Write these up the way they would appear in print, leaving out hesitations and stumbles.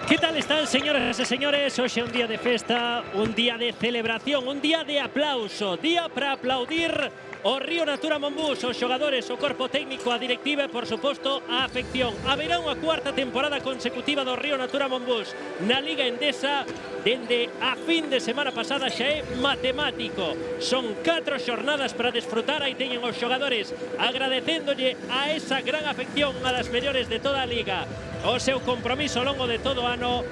Que tal están, señoras e señores? Hoxe é un día de festa, un día de celebración, un día de aplauso, día para aplaudir o Río Natura Monbús, os xogadores, o corpo técnico, a directiva e, por suposto, a afección. Haberá unha cuarta temporada consecutiva do Río Natura Monbús na Liga Endesa. Dende a fin de semana pasada xa é matemático. Son 4 xornadas para desfrutar. Aí teñen os xogadores agradecéndolle a esa gran afección, a das mellores de toda a Liga, o seu compromiso ao longo de todo o ano.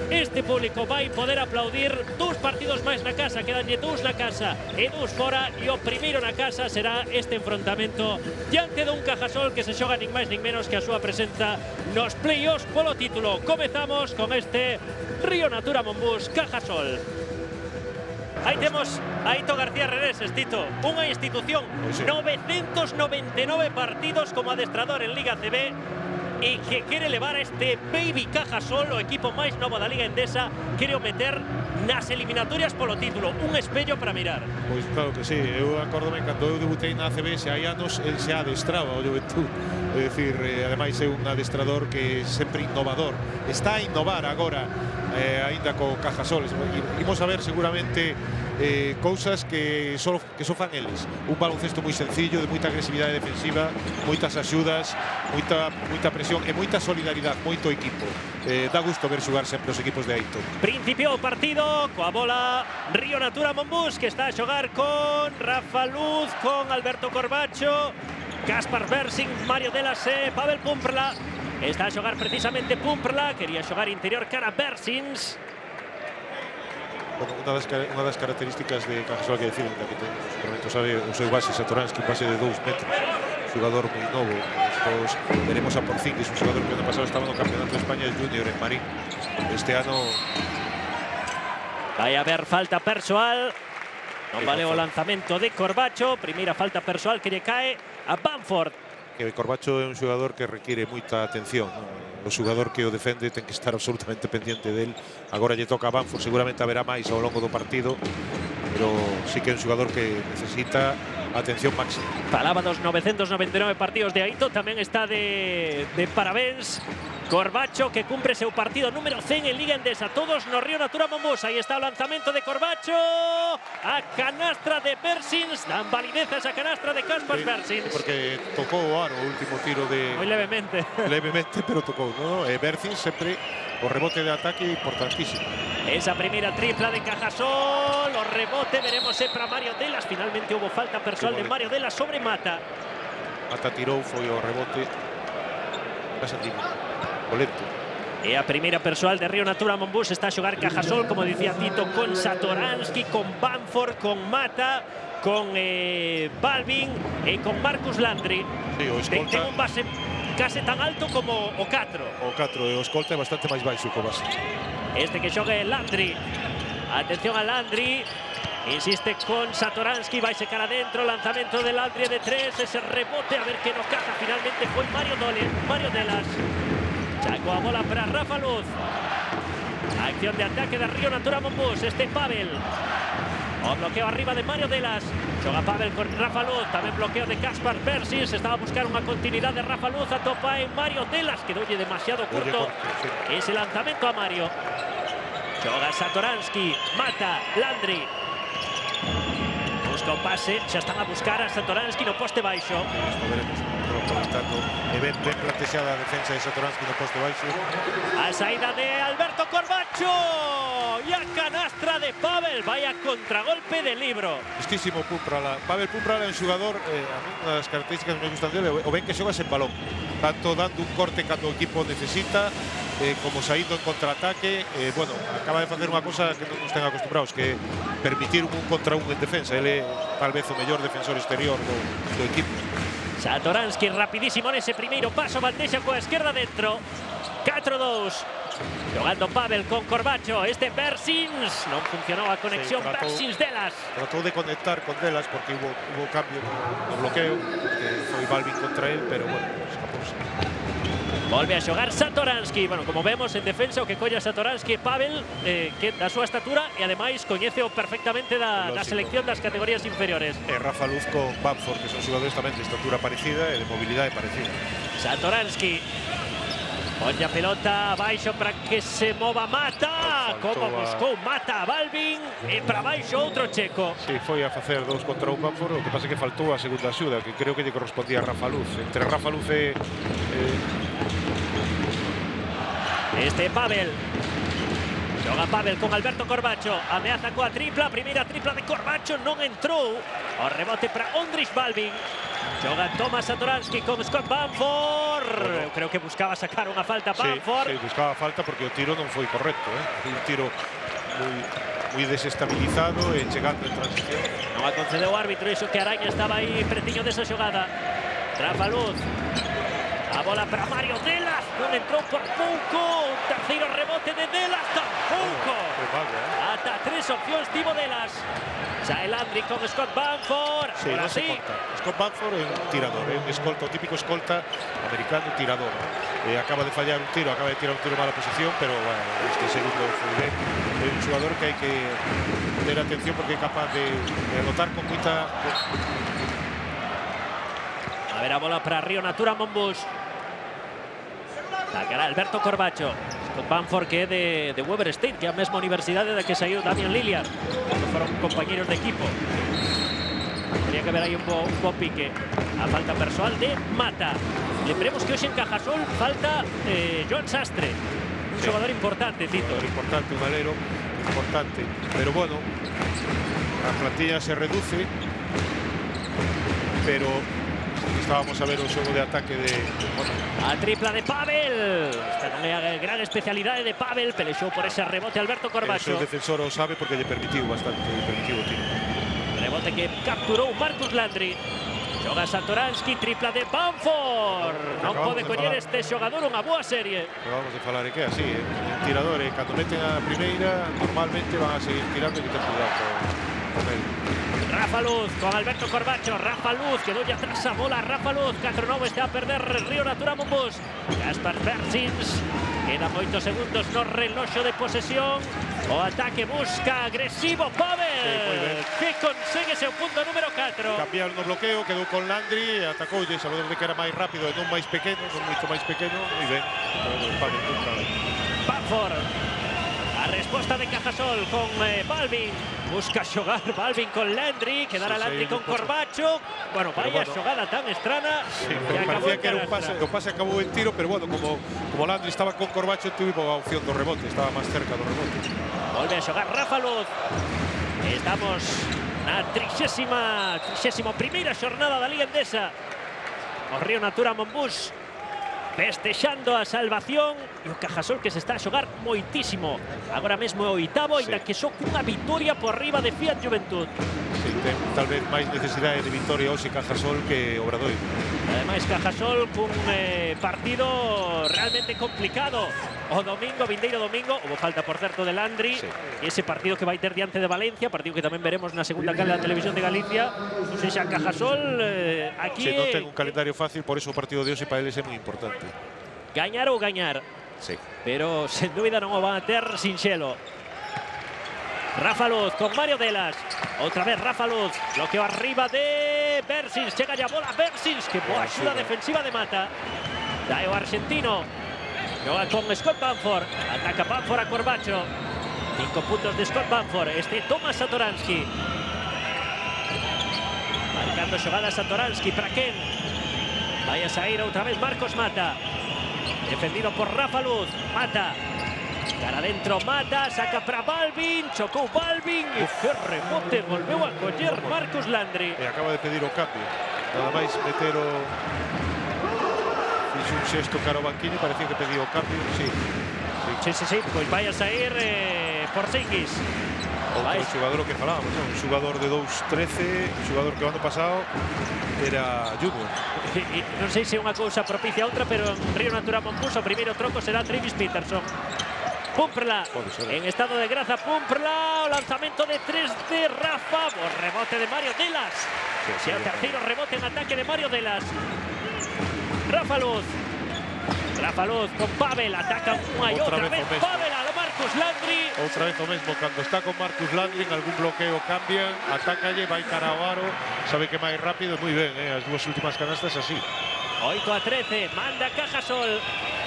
Este público vai poder aplaudir 2 partidos máis na casa, quedanlle 2 na casa e 2 fora, e o primeiro na casa será este enfrontamento diante dun Cajasol que se xoga nin máis nin menos que a súa presenza nos play-offs polo título. Comezamos con este Río Natura Monbús Cajasol. Aí temos a Ito García Reneses, Tito, unha institución, 999 partidos como adestrador en Liga CB, e que quere levar a este Baby Cajasol, o equipo máis novo da Liga Endesa, quere o meter nas eliminatorias polo título, un espello para mirar. Pois claro que sí, eu acórdome cando eu debutei na ACB, se hai anos, el se adestraba o Juventud. É dicir, ademais é un adestrador que é sempre innovador, está a innovar agora, aínda co Cajasol. Imos a ver seguramente cousas que só fan eles. Un baloncesto moi sencillo, de moita agresividade defensiva, moitas axudas, moita presión e moita solidaridade, moito equipo. Dá gusto ver xogar sempre os equipos de Aito. Principiou o partido coa bola Río Natura Monbús, que está a xogar con Rafa Luz, con Alberto Corbacho, Kaspar Bersing, Mario Delas e Pavel Pumprla. Está a xogar precisamente Pumprla, quería xogar interior cara Bersings. Bueno, unha das características de Cajasol, que decir, que ten sabe o seu base Satoransky, base de 2 metros, xogador moi novo. Despois veremos a Porzingis, un xogador que o ano pasado estaba no Campeonato de España Junior en Marín. Este ano vai haber falta persoal. Non vale o lanzamento de Corbacho. Primeira falta persoal que lle cae a Bamford. Que Corbacho é un xogador que require moita atención, non? O xogador que o defende ten que estar absolutamente pendiente del. Agora lle toca a Bamford, seguramente haberá máis ao longo do partido, pero sí que é un xogador que necesita atención máxima. Falaba dos 999 partidos de Aito, tamén está de parabéns Corbacho, que cumpre seu partido número 100 en Liga Endesa. Todos no Río Natura Monbús. Aí está o lanzamento de Corbacho, a canastra de Bersings, dan validez a esa canastra de Kaspar Bersings. Porque tocou o aro o último tiro de... Moi levemente. Levemente, pero tocou, ¿no? Bersings sempre o rebote de ataque importantísimo. Esa primeira tripla de Cajasol, o rebote, veremos para Mario Delas. Finalmente hubo falta persoal de Mario Delas sobre Mata. Mata tirou, foi o rebote. Boleto. E a primeira persoal de Río Natura Monbús. Está a xogar Cajasol, como dicía Tito, con Satoransky, con Bamford, con Mata, con Balvin e con Marcus Landry. Sí, o escolta... Ten un base case tan alto como o 4. O 4, e o escolta é bastante máis baixo que o base. Este que xoga é Landry. Atención a Landry. Insiste con Satoransky, vai secar adentro, lanzamento de Landry de 3, ese rebote, a ver que no caja, finalmente foi Mario Delas. Chaco a bola para Rafa Luz. Acción de ataque de Río Natura Monbús, este Pavel. O bloqueo arriba de Mario Delas. Xoga Pavel con Rafa Luz, tamén bloqueo de Kaspar Bersings. Estaba a buscar unha continuidade de Rafa Luz, atopa en Mario Delas, quedoulle demasiado curto ese lanzamento a Mario. Xoga Satoransky, Mata, Landry. Busca o pase, xa están a buscar a Satoransky no poste baixo. Veremos e ben plantexada a defensa de Satoransky no poste baixo. A saída de Alberto Corbacho e a canastra de Pavel. Vaya contragolpe de libro. Justísimo Pumprala. Pavel Pumprala é un xogador, a mí unha das características que me gustan dele, o ben que xoga sen balón, tanto dando un corte cando o equipo necesita, como saindo en contraataque. Bueno, acaba de facer unha cosa que non nos ten acostumbrados, que é permitir un contra un en defensa. Ele tal vez o mellor defensor exterior do equipo. Satoransky rapidísimo nese primeiro paso, bandexa coa esquerda dentro. 4-2. Jogando Pavel con Corbacho, este Bersings. Non funcionou a conexión, sí, Bersings-Delas. Tratou de conectar con Delas porque hubo cambio no bloqueo, que foi Balvin contra él, pero bueno, escapouse. Volve a xogar Satoransky. Bueno, como vemos en defensa, o que colla Satoransky, Pavel, que da súa estatura e ademais coñeceo perfectamente da selección das categorías inferiores. E Rafa Luz con Bamford, que son xogadores tamén de estatura parecida e de mobilidade parecida. Satoransky Ponlle a pelota baixo para que se mova Mata. Como buscou Mata a Balvin. E para baixo outro checo. Sí, foi a facer 2 contra 1 Bamford. O que pasa é que faltou a segunda axuda, que creo que lle correspondía a Rafa Luz. Entre Rafa Luz e... Pavel. Xoga Pavel con Alberto Corbacho. Ameaza coa tripla. Primeira tripla de Corbacho. Non entrou. O rebote para Ondrej Balvin. Xoga Tomas Satoransky con Scott Bamford. Eu creo que buscaba sacar unha falta Bamford. Sí, buscaba falta porque o tiro non foi correcto. Un tiro moi desestabilizado e chegando en transición. Non a concedeu o árbitro, iso que Araña estaba aí pretiño desa xogada. Rafa Luz. A bola para Mario Delas, non entrou por pouco. Un terceiro rebote de Delas, tampouco. Ata 3 opcións tivo Delas. Xa el Landry con Scott Bamford. Sí, non se conta. Scott Bamford é un tirador, é un escolta, o típico escolta americano tirador. Acaba de fallar un tiro, acaba de tirar un tiro en mala posición, pero bueno, este segundo foi ben. É un xogador que hai que ter atención porque é capaz de anotar con moita... A ver a bola para Río Natura Monbus. Sacará Alberto Corbacho. Scott Bamford que é de Weber State, que é a mesma universidade da que saiu Damian Lillard. Foron compañeros de equipo. Tenía que haber aí un bo pique. A falta persoal de Mata. Lembremos que hoxe en Cajasol falta Joan Sastre. Un xogador importante, Tito. Importante, un alero importante. Pero bueno, a plantilla se reduce. Pero estábamos a ver un xogo de ataque de... Bueno. A tripla de Pavel. Esta non é a gran especialidade de Pavel. Pelexou por ese rebote Alberto Corbacho. O defensor o sabe porque lle permitiu bastante, o tiro. Rebote que capturou Marcus Landry. Xoga Satoransky, tripla de Bamford. Non pode coller este xogador unha boa serie. Pero vamos a falar que é así, o tirador, cando meten a primeira, normalmente van a seguir tirando e que ten cuidado con él. Rafa Luz con Alberto Corbacho. Rafa Luz que dolle atrás a bola. Rafa Luz, 4-9 está a perder Río Natura Monbus. Gaspar Bersins. Quedan 8 segundos no reloxo de posesión. O ataque busca agresivo Pavel, que consegue seu punto número 4. Cambiaron no bloqueo, quedou con Landry, atacoulle, sabedor de que era máis rápido e non máis pequeno, non moito máis pequeno, moi ben. Bamford. A resposta de Cajasol con Balvin. Busca xogar Balvin con Landry. Quedará Landry con Corbacho. Bueno, vaya xogada tan estrana. Sí, pero parecía que era un pase. O pase acabou en tiro, pero bueno, como Landry estaba con Corbacho, tuvo a opción do rebote. Estaba máis cerca do rebote. Volve a xogar Rafa Luz. Estamos na 31ª xornada da Liga Endesa. O Río Natura Monbus festexando a salvación e o Cajasol que se está a xogar moitísimo. Agora mesmo é o 8º, ainda que só cunha vitoria por riba de Fiat Juventud. Sí, ten tal vez máis necesidade de vitoria hoxe Cajasol que Obradoiro. Ademais, Cajasol cun partido realmente complicado. O domingo, vindeiro domingo, houve falta, por certo, de Landry. E ese partido que vai ter diante de Valencia, partido que tamén veremos na segunda canle da Televisión de Galicia. Non sei se a Cajasol aquí... Sí, non ten un calendario fácil, por eso o partido de hoxe para eles é moi importante. Gañar ou gañar. Sí. Pero, sen dúbida, non o van a ter sinxelo. Rafa Luz con Mario Delas. Outra vez Rafa Luz. Bloqueo arriba de Bersins. Chega ya a bola Bersins. Que boa axuda defensiva de Mata. Dae o argentino. Xoga con Scott Bamford. Ataca Bamford a Corbacho. 5 puntos de Scott Bamford. Este Tomas Satoransky. Marcando xogada Satoransky para Ken. Vai a sair outra vez Marcos Mata. Defendido por Rafa Luz. Mata. Cara adentro Mata. Saca para Balvin. Chocou Balvin. E que rebote. Volveu a coller Marcus Landry. E acaba de pedir o cambio. Nada máis meter o... Fixe un xesto cara ao banquiño. Parecía que pediu o cambio. Sí. Pois vai a sair Porzingis. Outro xogador que falábamos, un xogador de 2'13", un xogador que o ano pasado era junior. Non sei se é unha cousa propicia a outra, pero en Río Natura Monbus o primeiro troco será Travis Peterson. Pumprla, en estado de graza, Pumprla, o lanzamento de 3 de Rafa, o rebote de Mario Delas. Sí, o terceiro rebote en ataque de Mario Delas. Rafa Luz con Pavel, ataca unha e outra vez Pavel a Marcus Landry. Outra vez o mesmo, cando está con Marcus Landry en algún bloqueo cambian, atácalle, vai cara ao aro, sabe que máis rápido, moi ben, as dúas últimas canastas así. 8-13, manda Cajasol.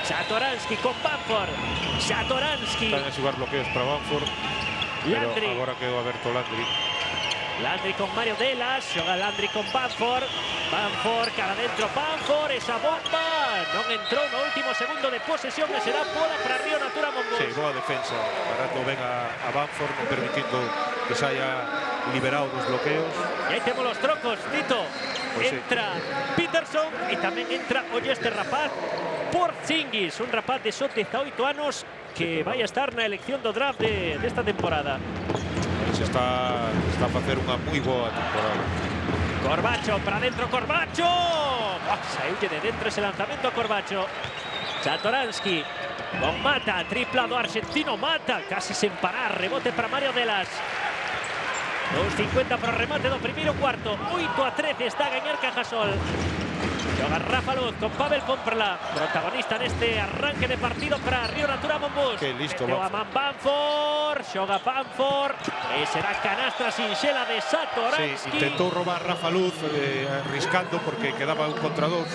Satoransky con Bamford. Satoransky. Están a xogar bloqueos para Bamford. Pero Landry. agora quedou aberto Landry. Landry con Mario Delas, xoga Landry con Bamford. Bamford, cara dentro, Bamford, esa bomba non entrou no último segundo de posesión e será bola para Río Natura Monbus. Sí, boa defensa, parando ben a Bamford, non permitindo que se haya liberado dos bloqueos. E aí temos os trocos, Tito. Pues entra Peterson e tamén entra, oye, este rapaz, Porzingis, un rapaz de só 18 anos que vai a estar na elección do draft desta temporada. Se está a facer unha moi boa temporada. Corbacho, para dentro, Corbacho. Saiulle de dentro ese lanzamento a Corbacho. Satoransky con Mata, tripla do argentino Mata, casi sen parar, rebote para Mario Delas. 2.50 para o remate do primeiro cuarto, 8-13 está a gañar Cajasol. Xoga Rafa Luz con Pavel Pomperla, protagonista neste arranque de partido para Río Natura Monbus. Que listo, Meteu a man Bamford, xoga Bamford, e será canastra sinxela de Satoransky. Sí, intentou roubar Rafa Luz arriscando porque quedaba un contrador,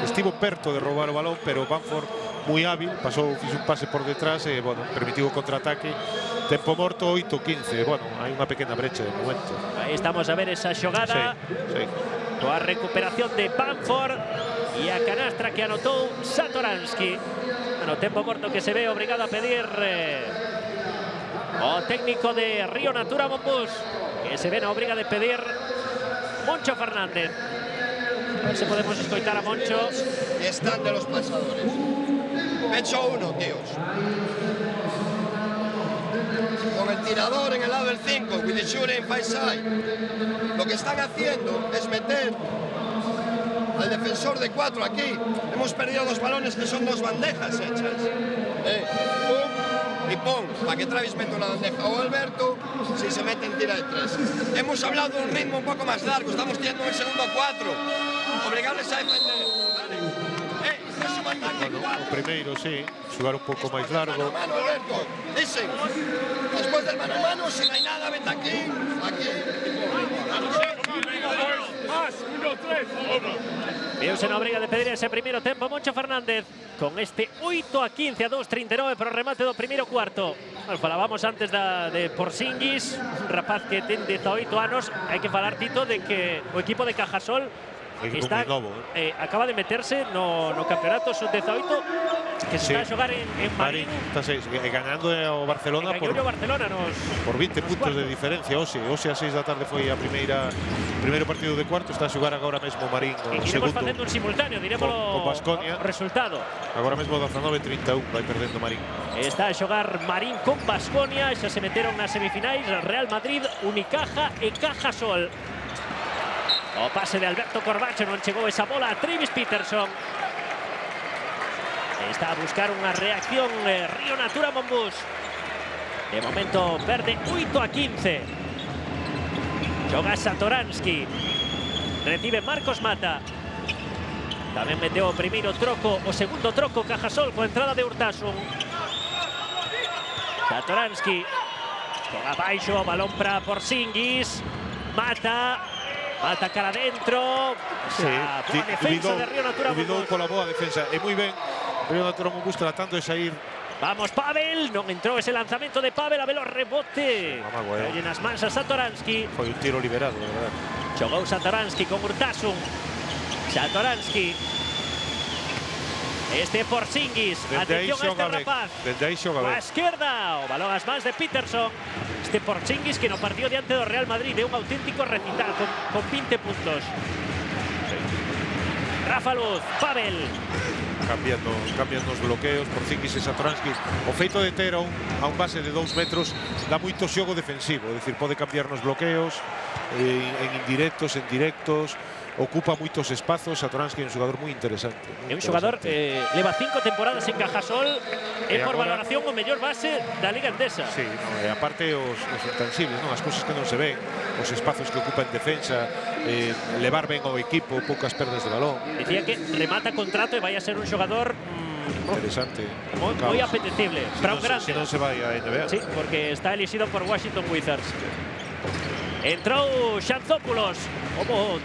estivo perto de roubar o balón, pero Bamford moi hábil, pasou, fixe un pase por detrás e, bueno, permitiu o contraataque. Tempo morto 8-15, bueno, hai unha pequena brecha de momento. Aí estamos a ver esa xogada. Sí. Coa recuperación de Bamford e a canastra que anotou Satoransky. Bueno, tempo morto que se ve obrigado a pedir o técnico de Río Natura Monbus, que se ve na obriga de pedir Moncho Fernández. A ver se podemos escoitar a Moncho. Están de los pasadores. Pecho uno, tíos. Con el tirador en el lado del 5, with the shooting five side. Lo que están haciendo es meter al defensor de 4 aquí. Hemos perdido 2 balones que son 2 bandejas hechas. Pum y pum, para que Travis meta una bandeja. O Alberto, si se mete en tira de 3. Hemos hablado de un ritmo un poco más largo. Estamos tirando en el segundo a 4. Obligarles a defender. ¿Vale? Bueno, o primeiro, sí, xogar un pouco máis largo. Mano a mano, Alberto. Dicen, después del mano a mano, si no hay nada, vete aquí. Viuse na obriga de pedir ese primeiro tempo Moncho Fernández con este 8-15 a 2.39 para o remate do primeiro cuarto. Bueno, falábamos antes de Porzingis, un rapaz que ten 18 anos. Hai que falar, Tito, de que o equipo de Cajasol está, acaba de meterse no campeonato sub-18 que se está a xogar en Marín. Está ganando ao Barcelona por 20 puntos de diferencia. Ose a 6 da tarde foi a primeiro partido de cuarto, está a xogar agora mesmo Marín o segundo. Iremos facendo un simultáneo, diremoslo con Baskonia. Resultado. Agora mesmo 19-31 vai perdendo Marín. Está a xogar Marín con Baskonia, xa se meteron nas semifinais Real Madrid, Unicaja e Cajasol. O pase de Alberto Corbacho, non chegou esa bola a Travis Peterson. Está a buscar unha reacción Río Natura Monbus. De momento perde 8-15. Xoga Satoransky. Recibe Marcos Mata. Tamén meteu o primeiro troco, o segundo troco Cajasol coa entrada de Urtasun. Satoransky. Xoga baixo, balón para Porzingis. Mata cara dentro. Sí, boa defensa de Río Natura Monbus. pola boa defensa. E moi ben, Río Natura Monbus tratando de sair. Vamos, Pavel. Non entrou ese lanzamento de Pavel. A ver o rebote. Oye, nas mans a Satoransky. Foi un tiro liberado, de verdade. Xogou Satoransky con Urtasun. Satoransky. Este Porzingis. Atención a este rapaz. Desde aí xoga ben. A esquerda. O balón ás mans de Peterson. Este Porzingis que no partido diante do Real Madrid de un auténtico recital con 20 puntos. Rafa Luz, Pavel. Cambiando os bloqueos, Porzingis e Satoransky. O feito de ter a un base de 2 metros dá moito xogo defensivo, é dicir, pode cambiar nos bloqueos, en indirectos, en directos, ocupa moitos espazos. Satoransky é un xogador moi interesante. É un xogador leva 5 temporadas en Cajasol e por valoración o mellor base da Liga Endesa. Sí, e aparte os intangibles, as cousas que non se ven, os espazos que ocupa en defensa, levar ben ao equipo, poucas perdas de balón. Dicía que remata contrato e vai a ser un xogador interesante, moi apetecible para un grande. Se non se vai a NBA. Sí, porque está elixido por Washington Wizards. Entrou Xanzopoulos. Como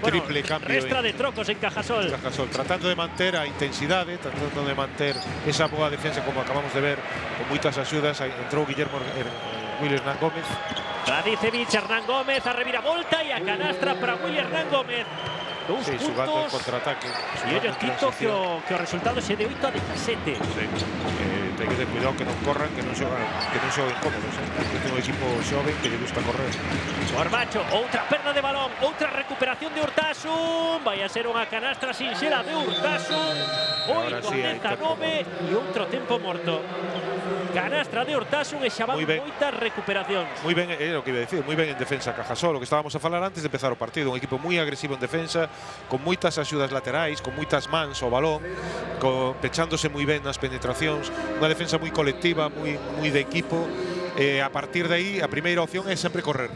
triple cambio restra de trocos en Cajasol. Tratando de manter a intensidade, tratando de manter esa boa defensa como acabamos de ver, con moitas axudas. Entrou Guillermo Willy Hernán Gómez. Radicevic, Hernán Gómez, a reviravolta e a canastra para Willy Hernán Gómez. Dous Xugando en puntos. contraataque. E ollo quinto que o resultado xe de 8 a 17. Sí. Ten que ter cuidado que non corran, que non xoguen cómodos. É un equipo xoven que lle gusta correr. Corbacho, outra perda de balón, outra recuperación de Urtasun. Vai a ser unha canastra sinxela de Urtasun. 8 a 19 e outro tempo morto. Canastra de Urtasun e xa van moitas recuperacións. Moi ben, é o que iba a decir, moi ben en defensa Cajasol, o que estábamos a falar antes de empezar o partido. Un equipo moi agresivo en defensa, con moitas axudas laterais, con moitas mans ao balón, pechándose moi ben nas penetracións. Unha defensa moi colectiva, moi de equipo. A partir de aí, a primeira opción é sempre correr.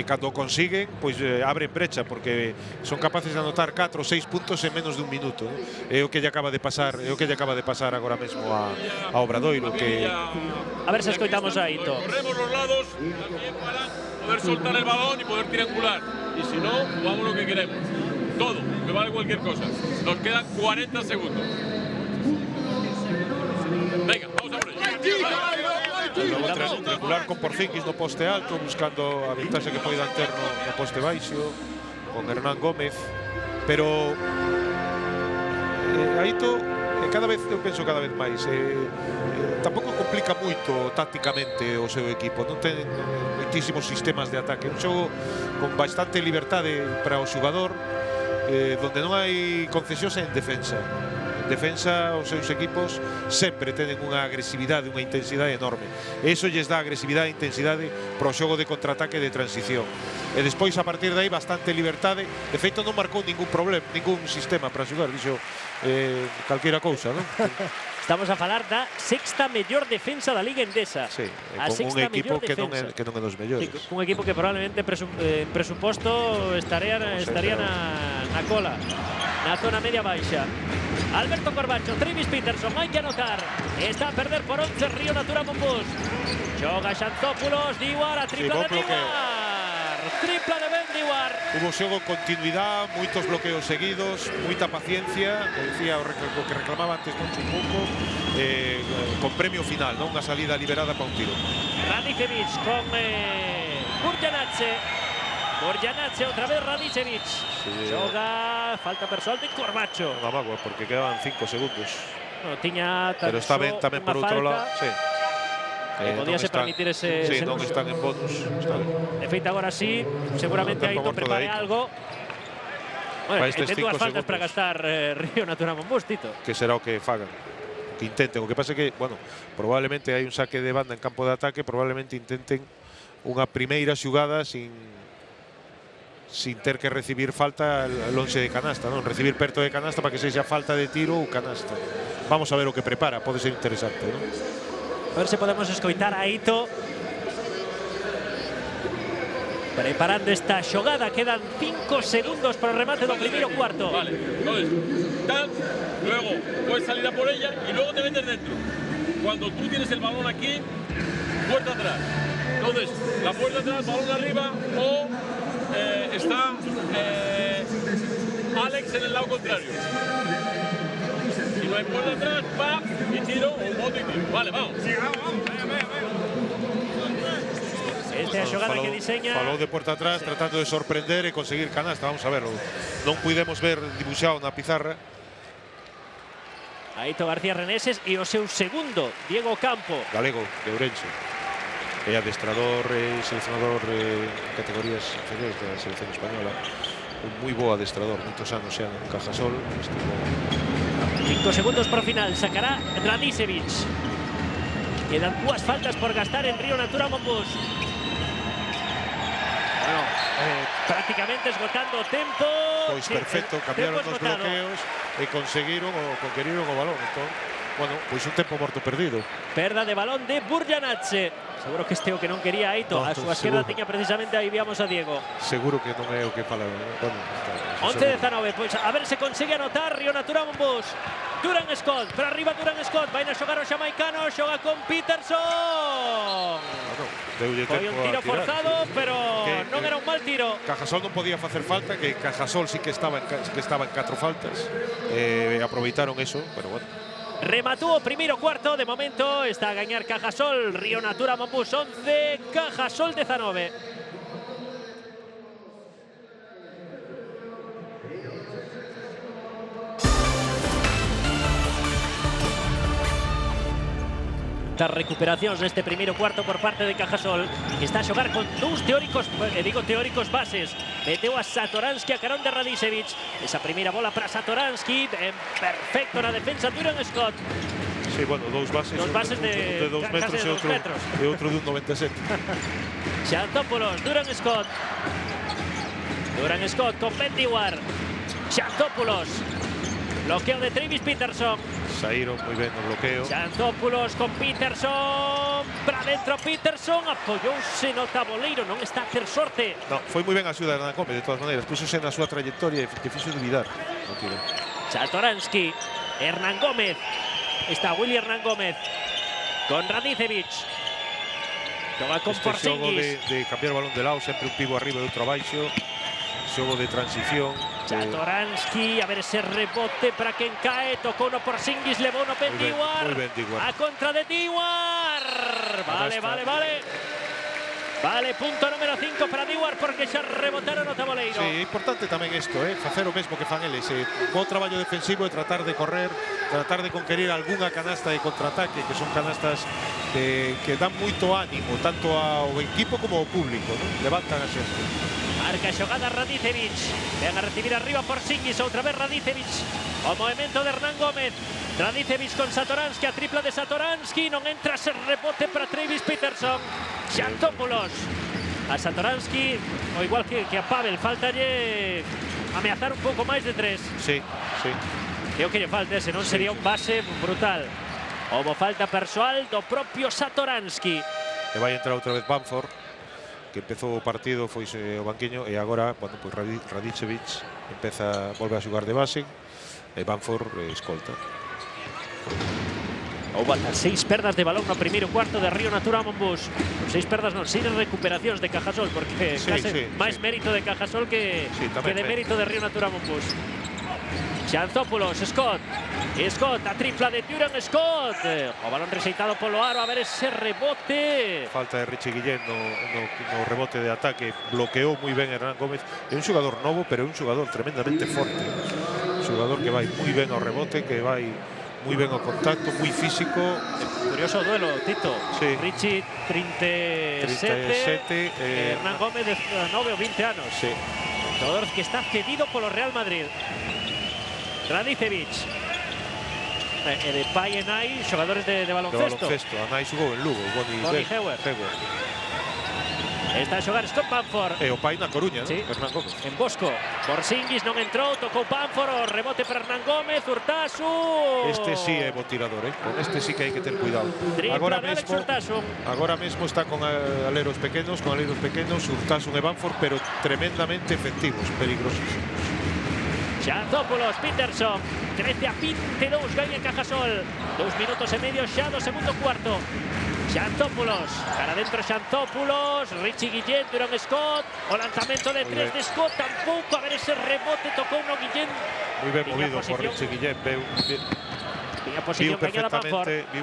Cando consiguen, pois abren brecha, porque son capaces de anotar 4 ou 6 puntos en menos dun minuto. É o que lle acaba de pasar, agora mesmo a Obradoiro, que a ver se escoitamos a Ito. Corremos los lados también para poder soltar el balón y poder triangular. Y si no, jugamos lo que queremos. Todo, que vale cualquier cosa. Nos quedan 40 segundos. Venga, vamos a por ello. Triangular con Porzingis no poste alto, buscando a ventaxe que poidan ter no poste baixo, con Hernán Gómez. Pero Aito, cada vez, eu penso cada vez máis, tampouco complica moito tácticamente o seu equipo. Non ten moitísimos sistemas de ataque. Un xogo con bastante liberdade para o xogador, donde non hai concesións en defensa. Defensa, os seus equipos sempre tenen unha agresividade, unha intensidade enorme. E iso lles dá agresividade e intensidade para o xogo de contraataque e de transición. E despois, a partir de aí, bastante liberdade. De feito, non marcou ningún problema, ningún sistema para xogar, dixo calquera cousa, non? Estamos a falar da sexta mellor defensa da Liga Endesa. Sí, con un equipo que non é dos mellores. Sí, un equipo que probablemente en presuposto estaría na cola, na zona media baixa. Alberto Corbacho, Travis Peterson, hai que anotar. Está a perder por 11 Río Natura Monbus. Xoga Xanzópulos, Diwar, a tripla de Diwar. Tripla de Ben Diwar. Hubo xogo en continuidade, moitos bloqueos seguidos, moita paciencia, que decía o que reclamaba antes Moncho un pouco, con premio final, non? Unha salida liberada para un tiro. Radicevic con Burjanache, outra vez Radicevic. Xoga, falta persoal de Corbacho. Unha mágoa, porque quedaban 5 segundos. No, tiña pero está ben tamén por outro lado. Sí. Podíase permitir ese... Sí, non están en bonus. Está ben. De feito, agora sí, seguramente Aito prepare algo. Bueno, ten dúas faltas para gastar Río Natura Monbus, Tito. Que será o que fagan, que intenten. O que pasa é que, bueno, probablemente hai un saque de banda en campo de ataque, probablemente intenten unha primeira xugada sin ter que recibir falta lonxe de canasta, non? Recibir perto de canasta para que sexa falta de tiro ou canasta. Vamos a ver o que prepara, pode ser interesante, non? A ver se podemos escoitar a Ito preparando esta xogada. Quedan 5 segundos para o remate do primeiro cuarto. Vale, entonces, luego puedes salir a por ella y luego te metes dentro. Cuando tú tienes el balón aquí, puerta atrás. Entonces, la puerta atrás, balón arriba o está Alex en el lado contrario. Si no hay puerta atrás, va y tiro, o bote y tiro. Vale, vamos. Esta é a xogada que diseña. Falou de puerta atrás, tratando de sorprender e conseguir canasta. Vamos a verlo. Non pudemos ver dibuixado na pizarra. Aito García Reneses e o seu segundo, Diego Campo. Galego, de Ourense. É adestrador e seleccionador en categorías inferiores da selección española. Un moi bo adestrador, moitos anos xa en Cajasol. 5 segundos para o final, sacará Radicevic. Quedan 2 faltas por gastar en Río Natura Monbus. Bueno, prácticamente esgotando o tempo. Pois perfecto, cambiaron os bloqueos e conseguiron o balón. Entón, bueno, pois un tempo morto perdido. Perda de balón de Burjanache. Seguro que este o que non quería Aito. A súa esquerda tiña precisamente, aí víamos a Diego. Seguro que non é o que fala. Bueno, 11-19, pois a ver se consigue anotar Río Natura Monbus. Durán Scott, para arriba Durán Scott, vai a xogar o xamaicano, xoga con Peterson. Foi un tiro forzado, pero non era un mal tiro. Cajasol non podía facer falta, que Cajasol sí que estaba en 4 faltas. Aproveitaron eso, pero bueno. Rematou o primeiro cuarto, de momento está a gañar Cajasol, Río Natura Monbús 11, Cajasol 19. Das recuperacións neste primeiro cuarto por parte de Cajasol, que está a xogar con dous teóricos bases. Meteu a Satoransky a carón de Radicevic. Esa primeira bola para Satoransky, perfecto na defensa Durán Scott. Sí, bueno, dos bases de 2 metros e outro de un 97. Xanthopoulos, Durán Scott. Durán Scott con Bendiwar. Xanthopoulos. Bloqueo de Travis Peterson. Saíron moi ben no bloqueo. Xanthopoulos con Peterson. Para dentro Peterson. Apoyouse no taboleiro. Non está a ter sorte. No, foi moi ben a axuda de Hernán Gómez, de todas maneiras. Pusose na súa trayectoria e que fixo duvidar. Satoransky. Hernán Gómez. Está Willy Hernán Gómez. Con Radicevic. Xoga con Porzingis. Xogo de cambiar o balón de lado. Sempre un pivo arriba e outro abaixo. Xogo de transición. Satoransky, a ver ese rebote para quen cae, tocou no Porzingis, levou no Bendiwar. A contra de Diwar. Vale, punto número 5 para Diwar porque xa rebotaron o taboleiro. Sí, é importante tamén isto, facer o mesmo que fan eles. Bo traballo defensivo e tratar de correr, tratar de conquerir algunha canasta de contraataque, que son canastas que dan moito ánimo, tanto ao equipo como ao público, ¿no? Levantan a xente. Marca xogada Radicevic. Ven a recibir arriba Porzingis, outra vez Radicevic. O movimento de Hernán Gómez. Radicevic con Satoransky, a tripla de Satoransky. Non entra ese rebote para Travis Peterson. Xanthopoulos. A Satoransky, o igual que a Pavel, faltalle ameazar un pouco máis de 3. Sí. Creo que lle falta, senón sería un base brutal. Como falta persoal do propio Satoransky. E vai entrar outra vez Bamford, que empezou o partido, foise ao banquiño, e agora, bueno, pues Radicevic volve a xogar de base, e Bamford escolta. Houve ata 6 perdas de balón no primeiro cuarto de Río Natura Monbús. 6 perdas non, 6 recuperacións de Cajasol, porque máis mérito de Cajasol que de mérito de Río Natura Monbús. Xanthopoulos, Scott, a tripla de Durán Scott. O balón rexeitado polo aro, a ver ese rebote. Falta de Richie Guillén no rebote de ataque. Bloqueou moi ben Hernán Gómez. É un xogador novo, pero é un xogador tremendamente forte. Un xogador que vai moi ben ao rebote, que vai moi ben ao contacto, moi físico. Curioso duelo, Tito. Sí. Richie, 37, Hernán Gómez, de 19 ou 20 anos. Sí. Xogador que está cedido polo Real Madrid. Radicevic. E de Pai e Nai, xogadores de baloncesto. A Nai xogou en Lugo, Bonnie Hewer. Está a xogar Scott Bamford. E o Pai na Coruña, sí. Hernán Gómez. En Bosco. Porzingis non entrou, tocou Bamford, o rebote para Hernán Gómez, Urtasun. Este sí é bo tirador, Con este sí que hai que ter cuidado. Agora mesmo está con aleros pequenos, Urtasun e Bamford, pero tremendamente efectivos, peligrosos. Xanthopoulos, Peterson, 13-22, gaña Cajasol. 2 minutos e medio xa do segundo cuarto. Xanthopoulos, cara dentro Xanthopoulos, Richie Guillén, Durán Scott, o lanzamento de 3 de Scott, tampouco, a ver ese rebote, tocou no Guillén. Moi ben movido por Richie Guillén, viu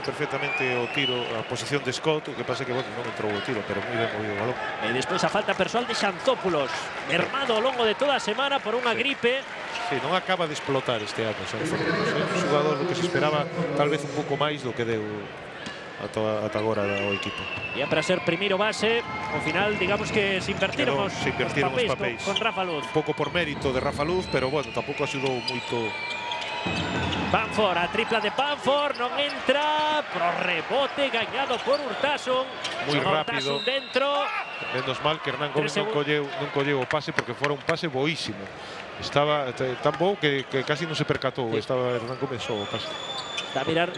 perfectamente o tiro, a posición de Scott, o que pasa que non entrou o tiro, pero moi ben movido o balón. E despois a falta persoal de Xanthopoulos, mermado ao longo de toda a semana por unha gripe. Sí, non acaba de explotar este ano, un xogador do que se esperaba tal vez un pouco máis do que deu ata agora o equipo. E para ser primeiro base, ao final, digamos que se invertiron os papéis con Rafa Luz. Un pouco por mérito de Rafa Luz, pero bueno, tampouco axudou moito. Bamford, a tripla de Bamford, non entra, pro rebote gañado por Urtasun. Moi rápido. Dentro. Menos mal que Hernán Gómez non colleu o pase, porque fora un pase boísimo. Estaba tan bo que casi non se percatou. Estaba Hernán Gómez só o pase. Está a mirar,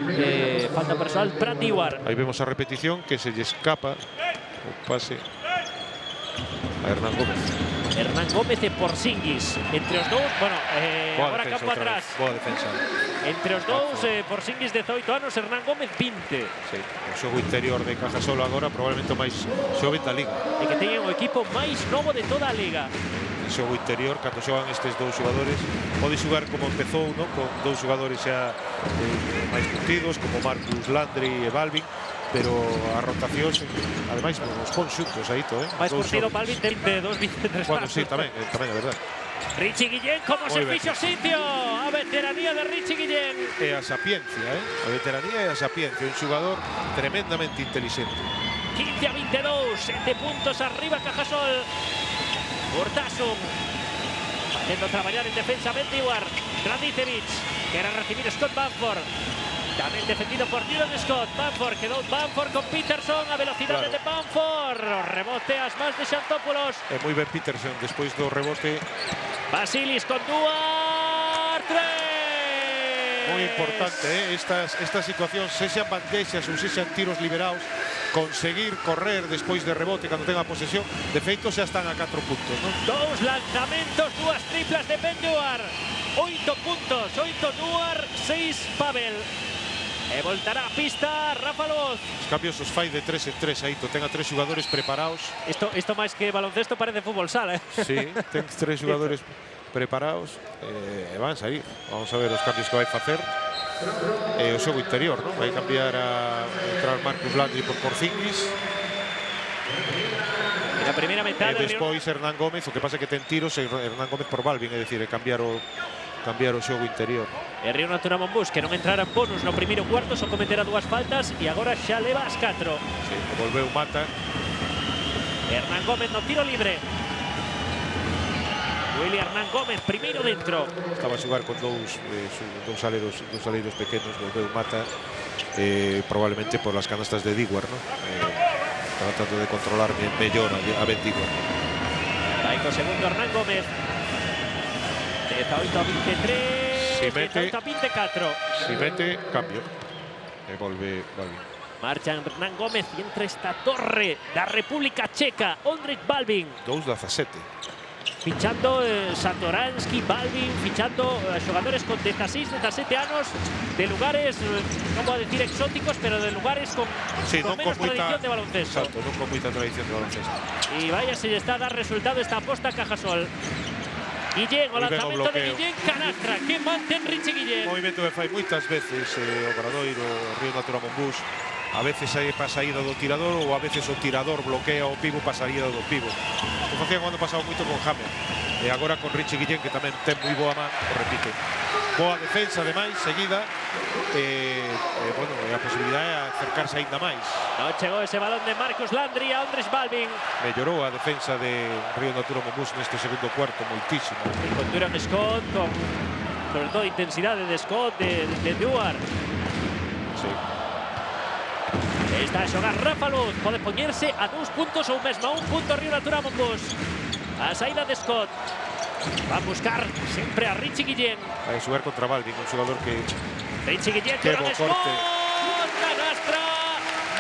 falta personal para Diwar. Aí vemos a repetición que se lle escapa o pase. a Hernán Gómez. Hernán Gómez e Porzingis. Entre os dous, bueno, agora campo atrás. Boa defensa. Entre os dous, Porzingis 18 anos, Hernán Gómez 20. Sí, o xogo interior de Cajasol agora probablemente o máis xoven da Liga. E que teñen o equipo máis novo de toda a Liga. O xogo interior, cando xogan estes dous xogadores, pode xogar como empezou, ¿no? Con dous xogadores xa máis curtidos, como Marcus Landry e Balvin, pero a rotación, ademais, os pon xuntos aí todo, máis curtido Balvin de 22, 23 anos. Bueno, sí, tamén é verdade. Richie Guillén, como se fixo sitio. A veteranía de Richie Guillén. E a sapiencia, a veteranía e a sapiencia. Un xogador tremendamente inteligente. 15-22, 7 puntos arriba Cajasol. Urtasun haciendo traballar en defensa Mendiguar. Radicevic, quere recibir Scott Bamford. Tamén defendido por Duran Scott. Bamford, quedou Bamford con Peterson. A velocidade de Bamford. O rebote as más de Xantopoulos. É moi ben Peterson despois do rebote. Basilis con Duarte. Moi importante, estas situacións, sexan bandexas ou sexan tiros liberados, conseguir correr despois de rebote cando tenga a posesión. De feito, xa están a 4 puntos, non? Dous lanzamentos, dúas triplas de Benduar. 8 puntos, 8 Duar, 6 Pavel. E voltará a pista Rafa Loz. Os cambios os fai de 3 en 3, aí ten a 3 xogadores preparados. Isto máis que baloncesto parece fútbol sala, Sí, ten 3 xogadores preparados e van sair. Vamos a ver os cambios que vai facer. O xogo interior, non? Vai cambiar a entrar Marcus Landry por Porzingis. Na primeira metade. E despois Hernán Gómez, o que pasa é que ten tiros e Hernán Gómez por Balvin, é dicir, cambiar o xogo interior. E Río Natura Monbús, que non entrara en bonus no primeiro cuarto, só cometera 2 faltas e agora xa leva as 4. Sí, volveu Mata. Hernán Gómez no tiro libre. Willy Hernán Gómez, primeiro dentro. Estaba a xogar con dous aleros pequenos, volveu Mata, probablemente por las canastas de Diguar, ¿no? Tratando de controlar mellor a Ben Diguar. Vai co segundo Hernán Gómez. 18-23, si mete, 18-24. Si mete, cambio. E volve Balvin. Marcha Hernán Gómez e entra esta torre da República Checa, Ondrej Balvin. 2-17. Fichando Satoransky, Balvin, fichando xogadores con 16-17 anos de lugares, non vou decir exóticos, pero de lugares con menos tradición de baloncesto. Exacto, non con moita tradición de baloncesto. E vaya, se lle está a dar resultado esta aposta Cajasol. Guillén, o lanzamento de Guillén, canastra, que mantén Richie Guillén. Movimento que fai moitas veces o Obradoiro, o Río Natura Monbús. A veces hai pa saída do tirador ou a veces o tirador bloquea o pivo pa saída do pivo. O facían ano pasado moito con Hammer. E agora con Richie Guillén, que tamén ten moi boa man, o repite. Boa defensa, ademais, seguida. Bueno, a posibilidade é acercarse aínda máis. Non chegou ese balón de Marcus Landry a Ondrej Balvin. Mellorou a defensa de Río Natura Monbús neste segundo cuarto moitísimo. E con Duran Scott, con sobre todo intensidade de Scott, de Duar. Sí. Está a xogar Rafa Luz, pode poñerse a 2 puntos ou mesmo a 1 punto Río Natura Monbús. A saída de Scott. Va a buscar sempre a Richie Guillén. Vai xogar contra Balvin, un xogador que... Richie Guillén, Duran Scott, canastra,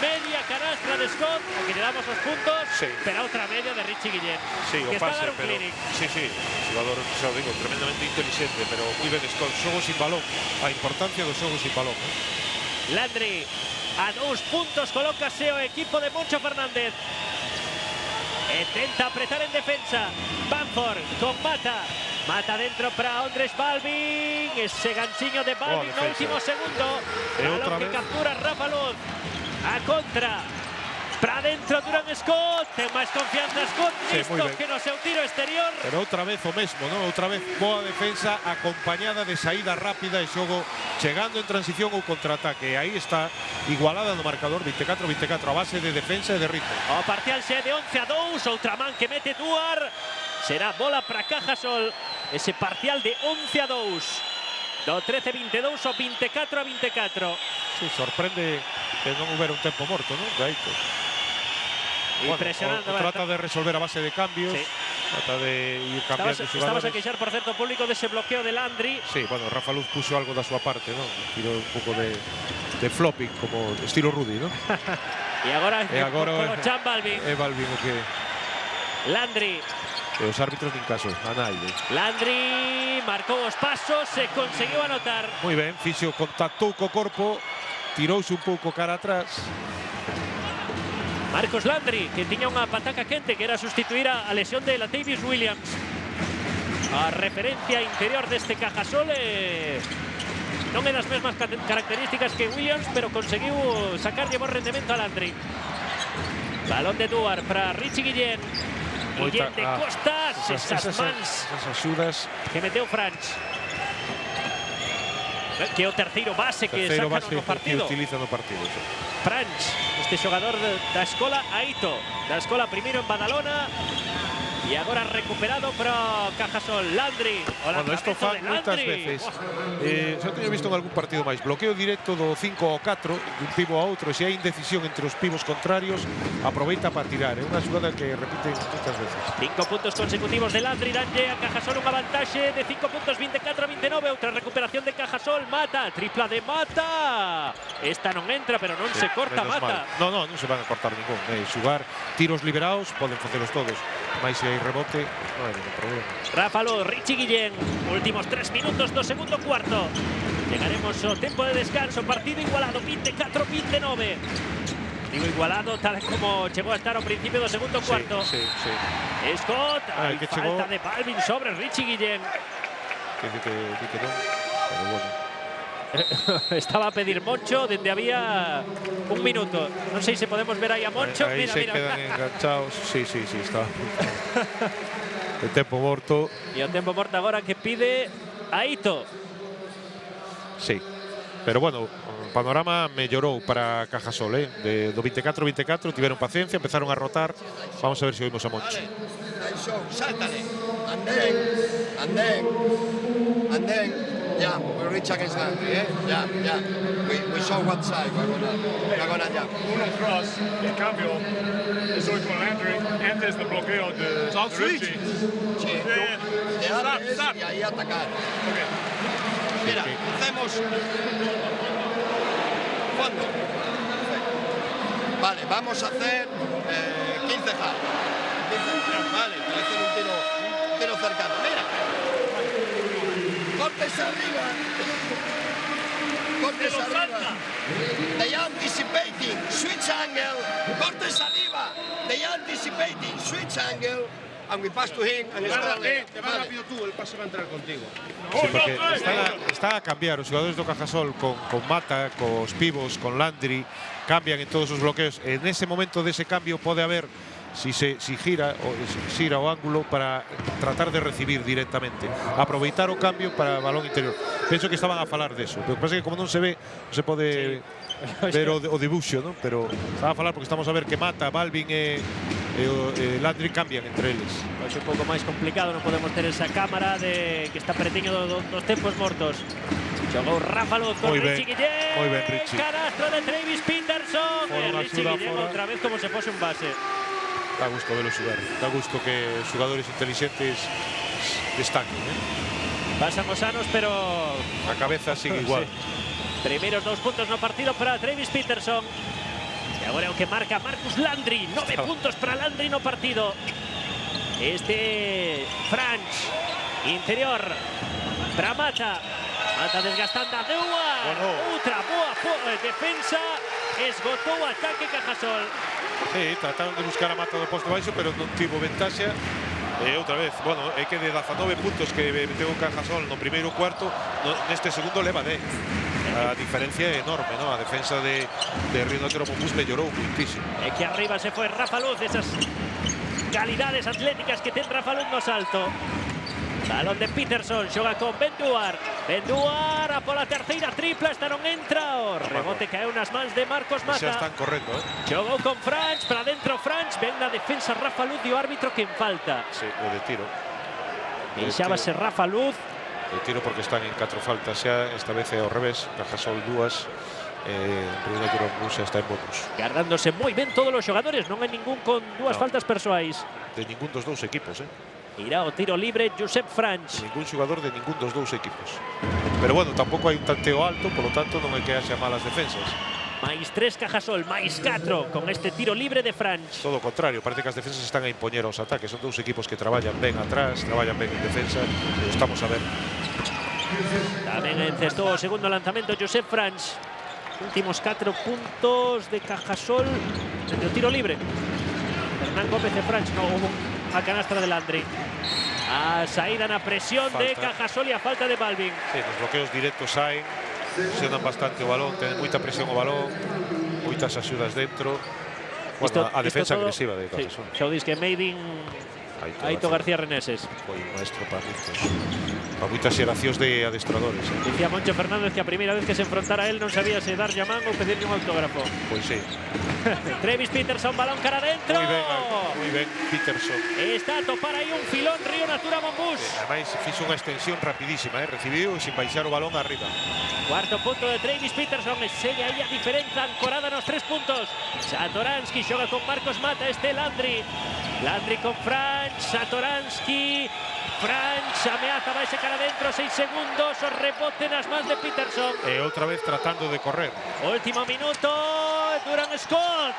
media canastra de Scott, que le damos os puntos, sí. Pero outra media de Richie Guillén. Sí, o que pase, está a dar un pero... clinic. Sí, xogador, xa o digo, tremendamente inteligente, pero moi ben Scott. Xogo sin balón, a importancia do xogo sin balón. Landry, a 2 puntos colócase o equipo de Moncho Fernández. Intenta apretar en defensa. Bamford con Mata. Mata dentro para Ondrej Balvin. Ese ganchiño de Balvin no último segundo. Balón que captura Rafa Luz. A contra. Para dentro Duran Scott. Ten máis confianza Scott. Listo que no seu tiro exterior. Pero outra vez o mesmo, non? Outra vez boa defensa acompañada de saída rápida e xogo chegando en transición ou contraataque. Aí está igualada no marcador 24-24 a base de defensa e de ritmo. O parcial xe de 11-2, outra man que mete Duar. Será bola para Cajasol. Ese parcial de 11-2. Do 13-22 o 24-24. Sí, sorprende que non houbera un tempo morto, non? Gaito. Impresionante. Bueno, trata de resolver a base de cambios. Sí. Trata de ir cambiando xogadores. Estabas a queixar, por certo, público dese bloqueo de Landry. Sí, bueno, Rafa Luz puxo algo da súa parte, non? Tirou un pouco de flopping, como estilo Rudy, non? E agora con Chan Balvin. É Balvin o que Landry. Os árbitros nin caso, a naide. Landry marcou os pasos e conseguiu anotar. Moi ben, fixo, contactou co corpo, tirouse un pouco cara atrás. Marcos Landry, que tiña unha pataca quente, que era sustituir a lesión de Latavius Williams. A referencia interior deste Cajasol non é das mesmas características que Williams, pero conseguiu sacarlle bo rendemento a Landry. Balón de Duar para Richie Guillén. Guillén de costas, esas mans. Esas axudas. Que meteu Franch. Que é o terceiro base que saca no partido. Que utiliza no partido. Franch, este xogador da escola Aito. Da escola primeiro en Badalona. E agora recuperado para Cajasol. Landry. Bueno, isto fan moitas veces. Xa teño visto en algún partido máis. Bloqueo directo do 5 ao 4, dun pivo a outro. Se hai indecisión entre os pivos contrarios, aproveita para tirar. É unha xugada que repite moitas veces. 5 puntos consecutivos de Landry. Danlle a Cajasol unha vantaxe de 5 puntos, 24-29. Outra recuperación de Cajasol. Mata, tripla de Mata. Esta non entra, pero non se corta Mata. Non se van a cortar ningún. Xugar tiros liberados, poden facelos todos. Mais se hai rebote, non hai ningún problema. Rafa Luz, Richie Guillén, últimos 3 minutos do segundo cuarto. Llegaremos ao tempo de descanso, partido igualado, 24-29. Digo igualado tal como chegou a estar ao principio do segundo cuarto. Sí. Scott, que falta de Balvin sobre Richie Guillén. Que non, pero bueno. Estaba a pedir Moncho dende había un minuto. Non sei se podemos ver aí a Moncho. Aí se quedan enganchados. Sí, está. O tempo morto. E o tempo morto agora que pide Aito. Sí. Pero bueno, o panorama mellorou para Cajasol, do 24-24, tiveron paciencia, empezaron a rotar. Vamos a ver se oímos a Moncho. Sáltale. And then. Yeah, we reach against Landry, Yeah. We saw what side we're gonna jump. Uno cross, el cambio, estoy con Landry, antes del bloqueo de Richie. Sí, de antes y ahí atacar. Okay. Mira, hacemos... ¿Cuándo? Vale, vamos a hacer 15 high. Vale, para hacer un tiro cercano. Mira. Cortes arriba. They anticipating, switch angle. Cortes arriba. They anticipating, switch angle. And we pass to him. And te vas rápido tú, el pase va a entrar contigo. Sí, porque está a cambiar os xogadores do Cajasol con Mata, cos pivos, con Landry. Cambian en todos os bloqueos. En ese momento dese cambio pode haber si gira o ángulo para tratar de recibir directamente, aproveitar o cambio para balón interior. Penso que estaban a falar deso, pero pasa que como non se ve, non se pode ver o dibuixo, ¿no? Pero estaba a falar porque estamos a ver que Mata, Balvin e Landry cambian entre eles. É un pouco máis complicado, non podemos ter esa cámara de que está peretiño dos tempos mortos. Jogou Rafa Luz con Richie Guillén. Moi ben, Richie. Canastra de Travis Peterson. Richie Guillén outra vez como se fose un base. Dá gusto velo xugar. Dá gusto que xogadores inteligentes destaquen, Pasan os anos, pero a cabeza sigue igual. Primeiros 2 puntos no partido para Travis Peterson. E agora é o que marca Marcus Landry. 9 puntos para Landry no partido. Franch. Interior. Para Mata. Mata desgastando a Duar. Outra boa defensa. Esgotou o ataque Cajasol. Sí, trataron de buscar a Mata do posto baixo, pero non tivo ventaxa. Outra vez, bueno, é que de 19 puntos que meteu o Cajasol no primeiro cuarto, neste segundo leva 10. A diferencia é enorme, ¿no? A defensa de Río Naturo Monbús mellorou muitísimo. E que arriba se foi Rafa Luz, esas calidades atléticas que ten Rafa Luz no salto. Balón de Peterson, xoga con Ben Duar. Ben Duar a pola terceira tripla, esta non entra. O rebote caeu nas mans de Marcos Mata. Xa están correcto, Xogou con Franch, para dentro Franch. Ven na defensa Rafa Luz e o árbitro que en falta. Sí, o de tiro. Deixábase Rafa Luz. De tiro porque están en 4 faltas xa, esta vez é ao revés. Cajasol 2, Río Naturo Monbús xa está en bonus. Guardándose moi ben todos os xogadores, non hai ningún con 2 faltas persoais. De ningún dos 2 equipos, Irá o tiro libre Josep Franch. Ningún xogador de ningún dos 2 equipos. Pero bueno, tampouco hai un tanteo alto, polo tanto non hai que haxa malas defensas. máis 3 Cajasol, máis 4 con este tiro libre de Franch. Todo o contrario, parece que as defensas están a impoñer aos ataques. Son dous equipos que traballan ben atrás, traballan ben en defensa, e o estamos a ver. Tamén encestou o segundo lanzamento Josep Franch. Últimos 4 puntos de Cajasol en o tiro libre. Hernán Gómez e Franch, no hubo a canastra de Landry. A saída na presión de Cajasol e a falta de Balvin. Sí, nos bloqueos directos saen, presionan bastante o balón, ten moita presión o balón, moitas axudas dentro. Bueno, a defensa agresiva de Cajasol. Sí, xa o dis que made in Aito García Reneses. Foi un maestro para moitas xeracións de adestradores. Dicía Moncho Fernández que a primeira vez que se enfrontara a él non sabía se dar llamán ou pedirle un autógrafo. Pois sí. Travis Peterson, balón cara adentro. Moi ben, Peterson. Está a topar aí un filón Río Natura Monbús. Ademais, fixo unha extensión rapidísima, recibiu sin baixar o balón arriba. Cuarto punto de Travis Peterson, segue aí a diferenza ancorada nos 3 puntos. Satoransky xoga con Marcos Mata, este Landry. Landry con Franch, Satoransky. Franch ameaza, vai se cara adentro, 6 segundos, o rebote nas mans de Peterson. E outra vez tratando de correr. Último minuto, Duran Scott.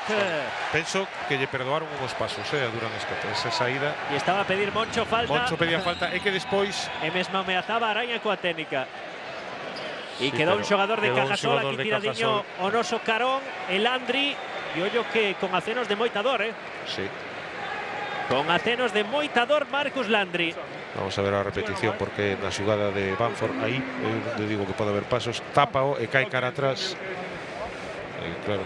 Penso que lle perdoaron uns pasos a Duran Scott, esa saída. E estaba a pedir Moncho falta. Moncho pedía falta, e que despois... E mesmo ameazaba a araña coa técnica. E Sí, quedou un xogador de Cajasol de aquí tiradiño o noso carón, el Landry. E ollo que con acenos de moita dor, Sí. Con acenos de moita dor, Marcus Landry. Vamos a ver a repetición porque na xugada de Bamford aí, onde digo que pode haber pasos, tápao e cae cara atrás. Claro,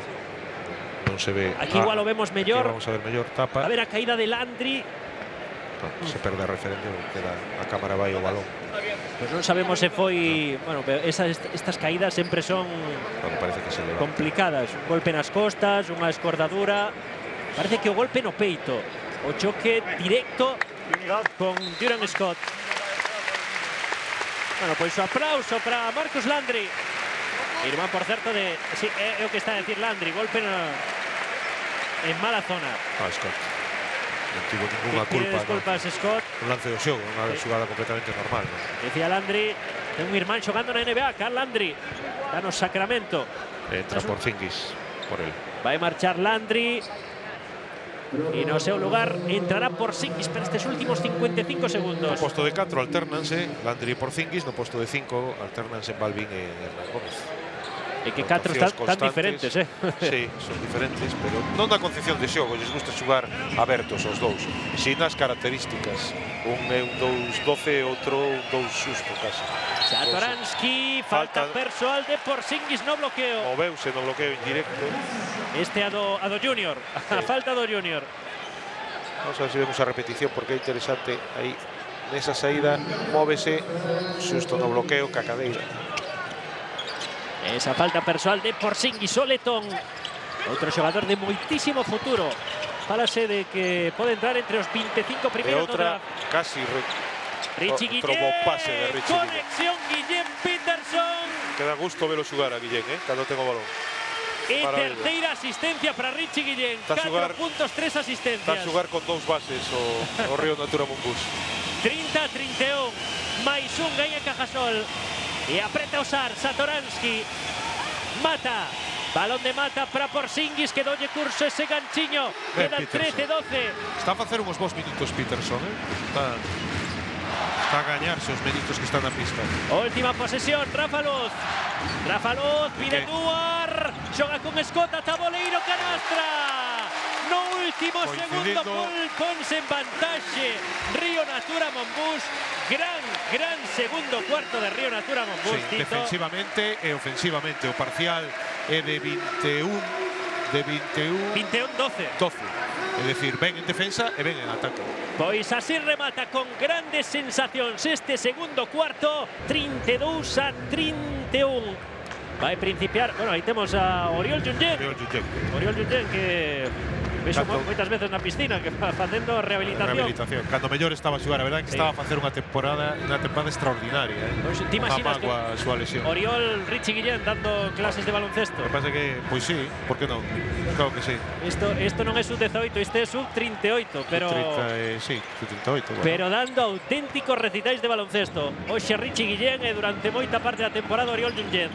non se ve. Aquí igual o vemos mellor. Vamos a ver mellor, tapa. A ver a caída de Landry. Se perde a referencia, queda a cámara vai o balón. Pois non sabemos se foi, bueno, estas caídas sempre son Parece que se levanta. complicadas. Un golpe nas costas, unha escordadura. Parece que o golpe no peito. O choque directo con Duran Scott. Bueno, pois o aplauso para Marcus Landry. Irmán, por certo, de... Sí, é o que está a decir Landry. Golpe en mala zona. Scott. Non tivo ninguna culpa. Disculpas, Scott. Un lance do xogo, unha xugada completamente normal. Decía Landry, ten un irmán xogando na NBA, Carl Landry. Está no Sacramento. Entra por Zingis, por él. Vai marchar Landry. E no seu lugar entrará por Zingis para estes últimos 55 segundos. No posto de 4 alternanse Landry por Zingis, no posto de 5 alternanse Balvin e Hernán Gómez. E que 4 están tan diferentes, Sí, son diferentes, pero non na concepción de xogo, lles gusta xogar abertos os dous. Si nas características, un é un 2-12, outro un 2 susto casi. Satoransky, falta persoal de Porzingis no bloqueo. Moveuse no bloqueo indirecto. Este a do Junior, a falta do Junior. Vamos a ver se vemos a repetición porque é interesante aí nesa saída, móvese susto no bloqueo ca cadeira. Esa falta persoal de Porzingis, Soletón. Outro xogador de moitísimo futuro. Fálase de que pode entrar entre os 25 primeiros do draft. Casi Richie Guillén, pase de Richie conexión Guillén Peterson. Queda gusto velo xugar a Guillén, cando ten o balón. E terceira asistencia para Richie Guillén. 4 puntos, 3 asistencias. Está a xugar con 2 bases o Río Natura Monbús. 30-31, máis un gaña Cajasol. E apreta a usar Satoransky. Mata. Balón de Mata para Porzingis, que dolle curso ese ganchiño. Quedan 13-12. Está a facer uns bons minutos Peterson, Está a gañarse os minutos que están na pista. Última posesión, Rafa Luz. Rafa Luz pide Duar. Xoga con Scott, taboleiro, canastra. No último segundo, Paul Ponce en vantaxe. Río Natura Monbús. Gran segundo cuarto de Río Natura Monbús. Sí, defensivamente e ofensivamente. O parcial é de 21. De 21-12. É dicir, ven en defensa e ven en ataque. Pois así remata con grandes sensacións este segundo cuarto. 32-31. Vai principiar, bueno, aí temos a Oriol Junyen. Oriol Junyen que vexo moitas veces na piscina que facendo rehabilitación. Cando mellor estaba a xogar, a verdade que estaba a facer unha temporada extraordinaria. Pois ti imaginas que a súa lesión. Oriol Richie Guillén dando clases de baloncesto. Me pasa que, pois sí, por que non? Claro que sí. Isto non é sub-18, isto é sub-38, pero sí, sub-38. Pero dando auténticos recitais de baloncesto. Hoxe Richie Guillén e durante moita parte da temporada Oriol Junyen.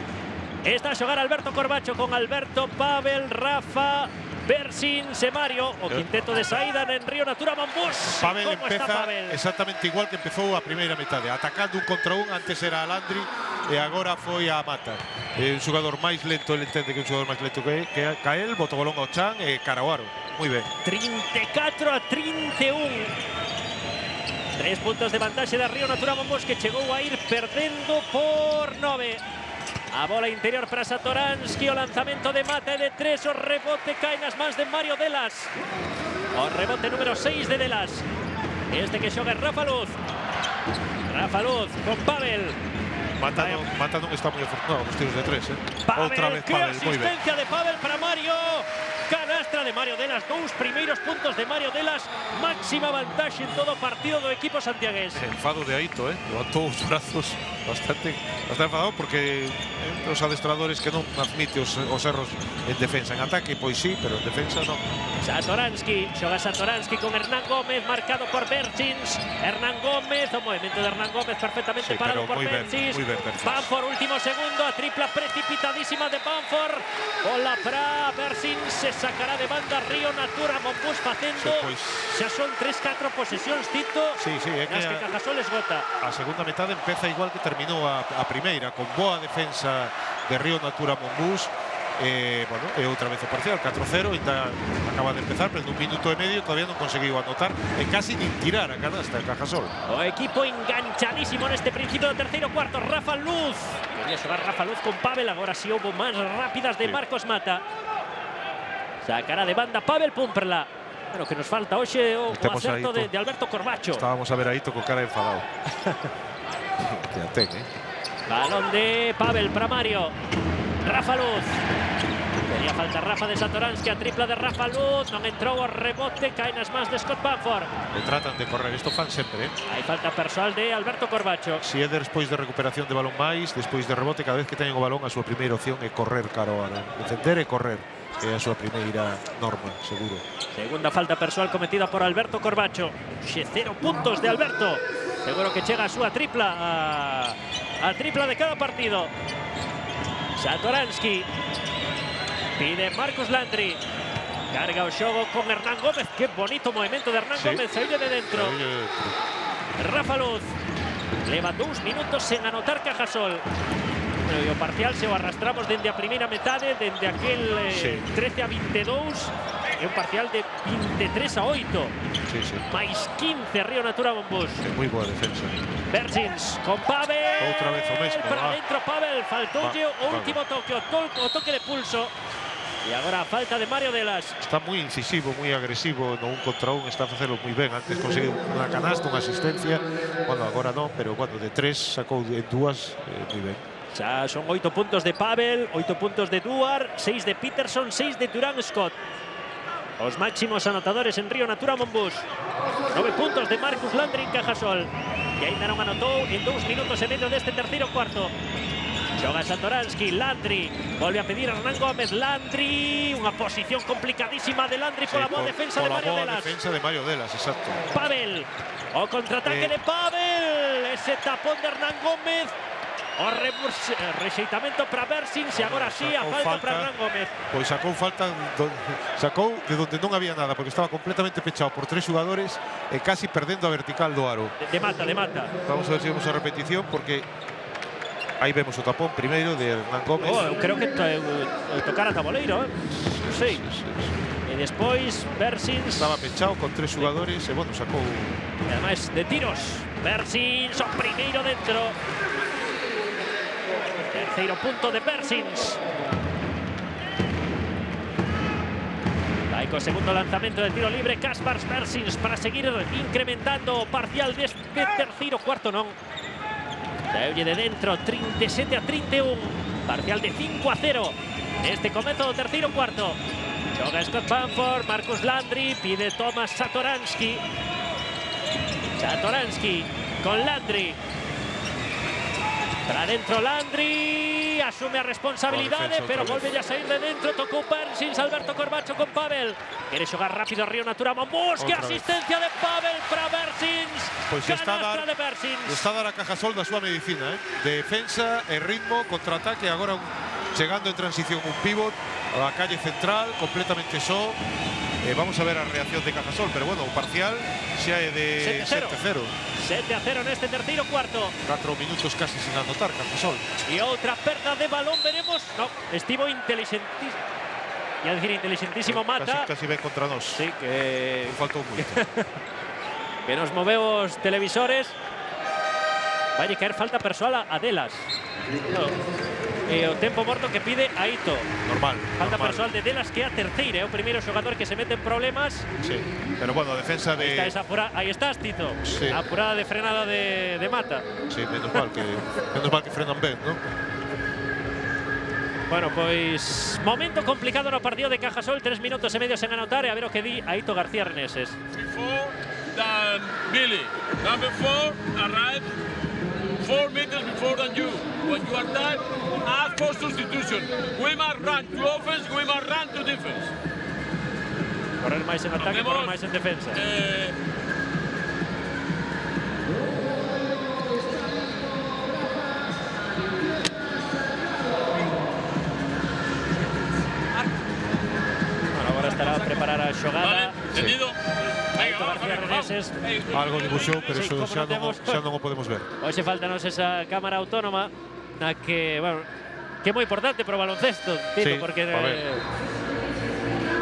Está a xogar Alberto Corbacho con Alberto, Pavel, Rafa, Bersins e Mario. O quinteto de saída en Río Natura Monbús. Pavel Como está empeza Pavel? exactamente igual que empezou a primeira metade, atacando un contra un. Antes era a Landry e agora foi a Mata. Un xogador máis lento, ele entende que é un xogador máis lento que él, bota o balón ao chan e cara ao aro. Moi ben. 34-31. 3 puntos de vantaxe da Río Natura Monbús, que chegou a ir perdendo por 9. A bola interior para Satoransky, o lanzamento de Mata e de 3, o rebote cae nas mans de Mario Delas. O rebote número 6 de Delas. Este que xoga é Rafa Luz. Rafa Luz con Pavel. Mata non está moi afortunado nos tiros de 3, Pavel, outra vez que Pavel, moi ben. asistencia de Pavel para Mario. Canastra de Mario Delas, 2 primeiros puntos de Mario Delas, máxima vantaxe en todo o partido do equipo santiagués. Enfado de Aito, levantou os brazos bastante enfadado, porque os adestradores que non admite os erros en defensa. En ataque, pois sí, pero en defensa non. Satoransky, xoga Satoransky con Hernán Gómez, marcado por Bersins. Hernán Gómez, o movimento de Hernán Gómez perfectamente parado por Bersins. Bamford, último segundo, a tripla precipitadísima de Bamford. Bola para Bersins, se sacará de banda Río Natura Monbús facendo. Xa son 3-4 posesións, Tito, nas que Cajasol esgota. A segunda metade empeza igual que terminou a primeira, con boa defensa de Río Natura Monbús. Bueno, e outra vez o parcial 4-0, ainda acaba de empezar, pero en 1 minuto e medio todavía non conseguiu anotar e casi nin tirar a canasta de Cajasol. O equipo enganchadísimo neste principio do terceiro cuarto. Rafa Luz, quería xogar Rafa Luz con Pavel, agora si houve máis rápidas de Marcos Mata. Sacará de banda Pavel Pumperla. Bueno, que nos falta hoxe o acerto de Alberto Corbacho. Estábamos a ver a Aito con cara enfadado. Que atén, Balón de Pavel para Mario. Rafa Luz. Quería falta Rafa de Satoransky, a tripla de Rafa Luz. Non entrou o rebote, cae nas mans de Scott Bamford. E tratan de correr, isto fan sempre, Hai falta persoal de Alberto Corbacho. Si é despois de recuperación de balón máis, despois de rebote, cada vez que teñen o balón, a súa primeira opción é correr cara ao aro. Defender e correr é a súa primeira norma, seguro. Segunda falta persoal cometida por Alberto Corbacho. 0 puntos de Alberto. Seguro que chega a súa tripla, a tripla de cada partido. Satoransky pide Marcus Landry, carga o xogo con Hernán Gómez. Que bonito movimento de Hernán Gómez, saílle de dentro. Rafa Luz leva 2 minutos sen anotar Cajasol. E o parcial se o arrastramos dende a primeira metade, dende aquel 13-22, e un parcial de 23-8. Mais 15 Río Natura Monbús. Moi boa defensa. Bersins con Pavel. Outra vez o mesmo. Para dentro Pavel, faltoulle o último toque, o toque de pulso. E agora a falta de Mario Delas. Está moi incisivo, moi agresivo no 1 contra 1, está a facelo moi ben. Antes conseguiu unha canasta, unha asistencia. Bueno, agora non, pero cuando de 3 sacou en 2, moi ben. Xa son 8 puntos de Pavel, 8 puntos de Duar, 6 de Peterson, 6 de Durán Scott. Os máximos anotadores en Río Natura Monbús. 9 puntos de Marcus Landry en Cajasol, que ainda non anotou en 2 minutos e medio deste terceiro cuarto. Xoga Satoransky, Landry, volve a pedir a Hernán Gómez. Landry, unha posición complicadísima de Landry pola boa defensa de Mario Delas. Pola boa defensa de Mario Delas, exacto. Pavel, o contraataque de Pavel, ese tapón de Hernán Gómez. O rexeitamento para Bersins e agora sí a falta para Hernán Gómez. Pois sacou falta, sacou de onde non había nada, porque estaba completamente pechado por 3 xogadores e casi perdendo a vertical do aro. De Mata. Vamos a ver se vemos a repetición, porque aí vemos o tapón primeiro de Hernán Gómez. Eu creo que tocar a taboleiro, non sei. E despois Bersins estaba pechado con 3 xogadores e, bueno, sacou. E ademais de tiros, Bersins o primeiro dentro. Terceiro punto de Bersins. Vai co segundo lanzamento de tiro libre Kaspars Bersins para seguir incrementando o parcial deste terceiro cuarto. Non Deulle de dentro, 37-31, parcial de 5-0 neste comezo do terceiro cuarto. Xoga Scott Bamford, Marcus Landry, pide Tomas Satoransky. Satoransky con Landry. Para dentro Landry, asume a responsabilidade, pero volve a sair de dentro. Tocou Bersins, Alberto Corbacho con Pavel. Quere xogar rápido Río Natura Monbús. Que asistencia de Pavel para Bersins. Pois está a dar a Cajasol da súa medicina, Defensa e ritmo, contraataque, agora chegando en transición un pívot a calle central, completamente só. Vamos a ver a reacción de Cajasol, pero bueno, o parcial xa é de 7-0. 7-0 neste terceiro cuarto. 4 minutos casi sin anotar Cajasol. E outra perda de balón, veremos. No, estivo inteligentísimo. Ia dicir inteligentísimo Mata. Casi ven contra nós. Sí, que faltou moito. que nos moveu os televisores. Vai caer falta persoal a Delas. No. E o tempo morto que pide Aito. Normal. Falta normal. persoal de Delas, que é a terceira. É o primeiro xogador que se mete en problemas. Sí, pero bueno, a defensa de... Aí estás, Tito. Sí. A apurada de frenada de Mata. Sí, menos mal que frenan ben, ¿no? Bueno, pois momento complicado no partido de Cajasol, 3 minutos e medio sen anotar, e a ver o que di Aito García Reneses. Before than Billy. Number 4 arrived 4 meters before than you. When you are tired, ask for substitution. We must run to offense, we must run to defense. Correr máis en ataque, correr máis en defensa. Agora estará a preparar a xogada. Vale, entendido. Aito García Reneses. Algo dibuxou, pero Sí, eso como xa non o podemos ver. Hoxe faltanos esa cámara autónoma na que, bueno, que é moi importante para o baloncesto, Tito, Sí, porque a ver.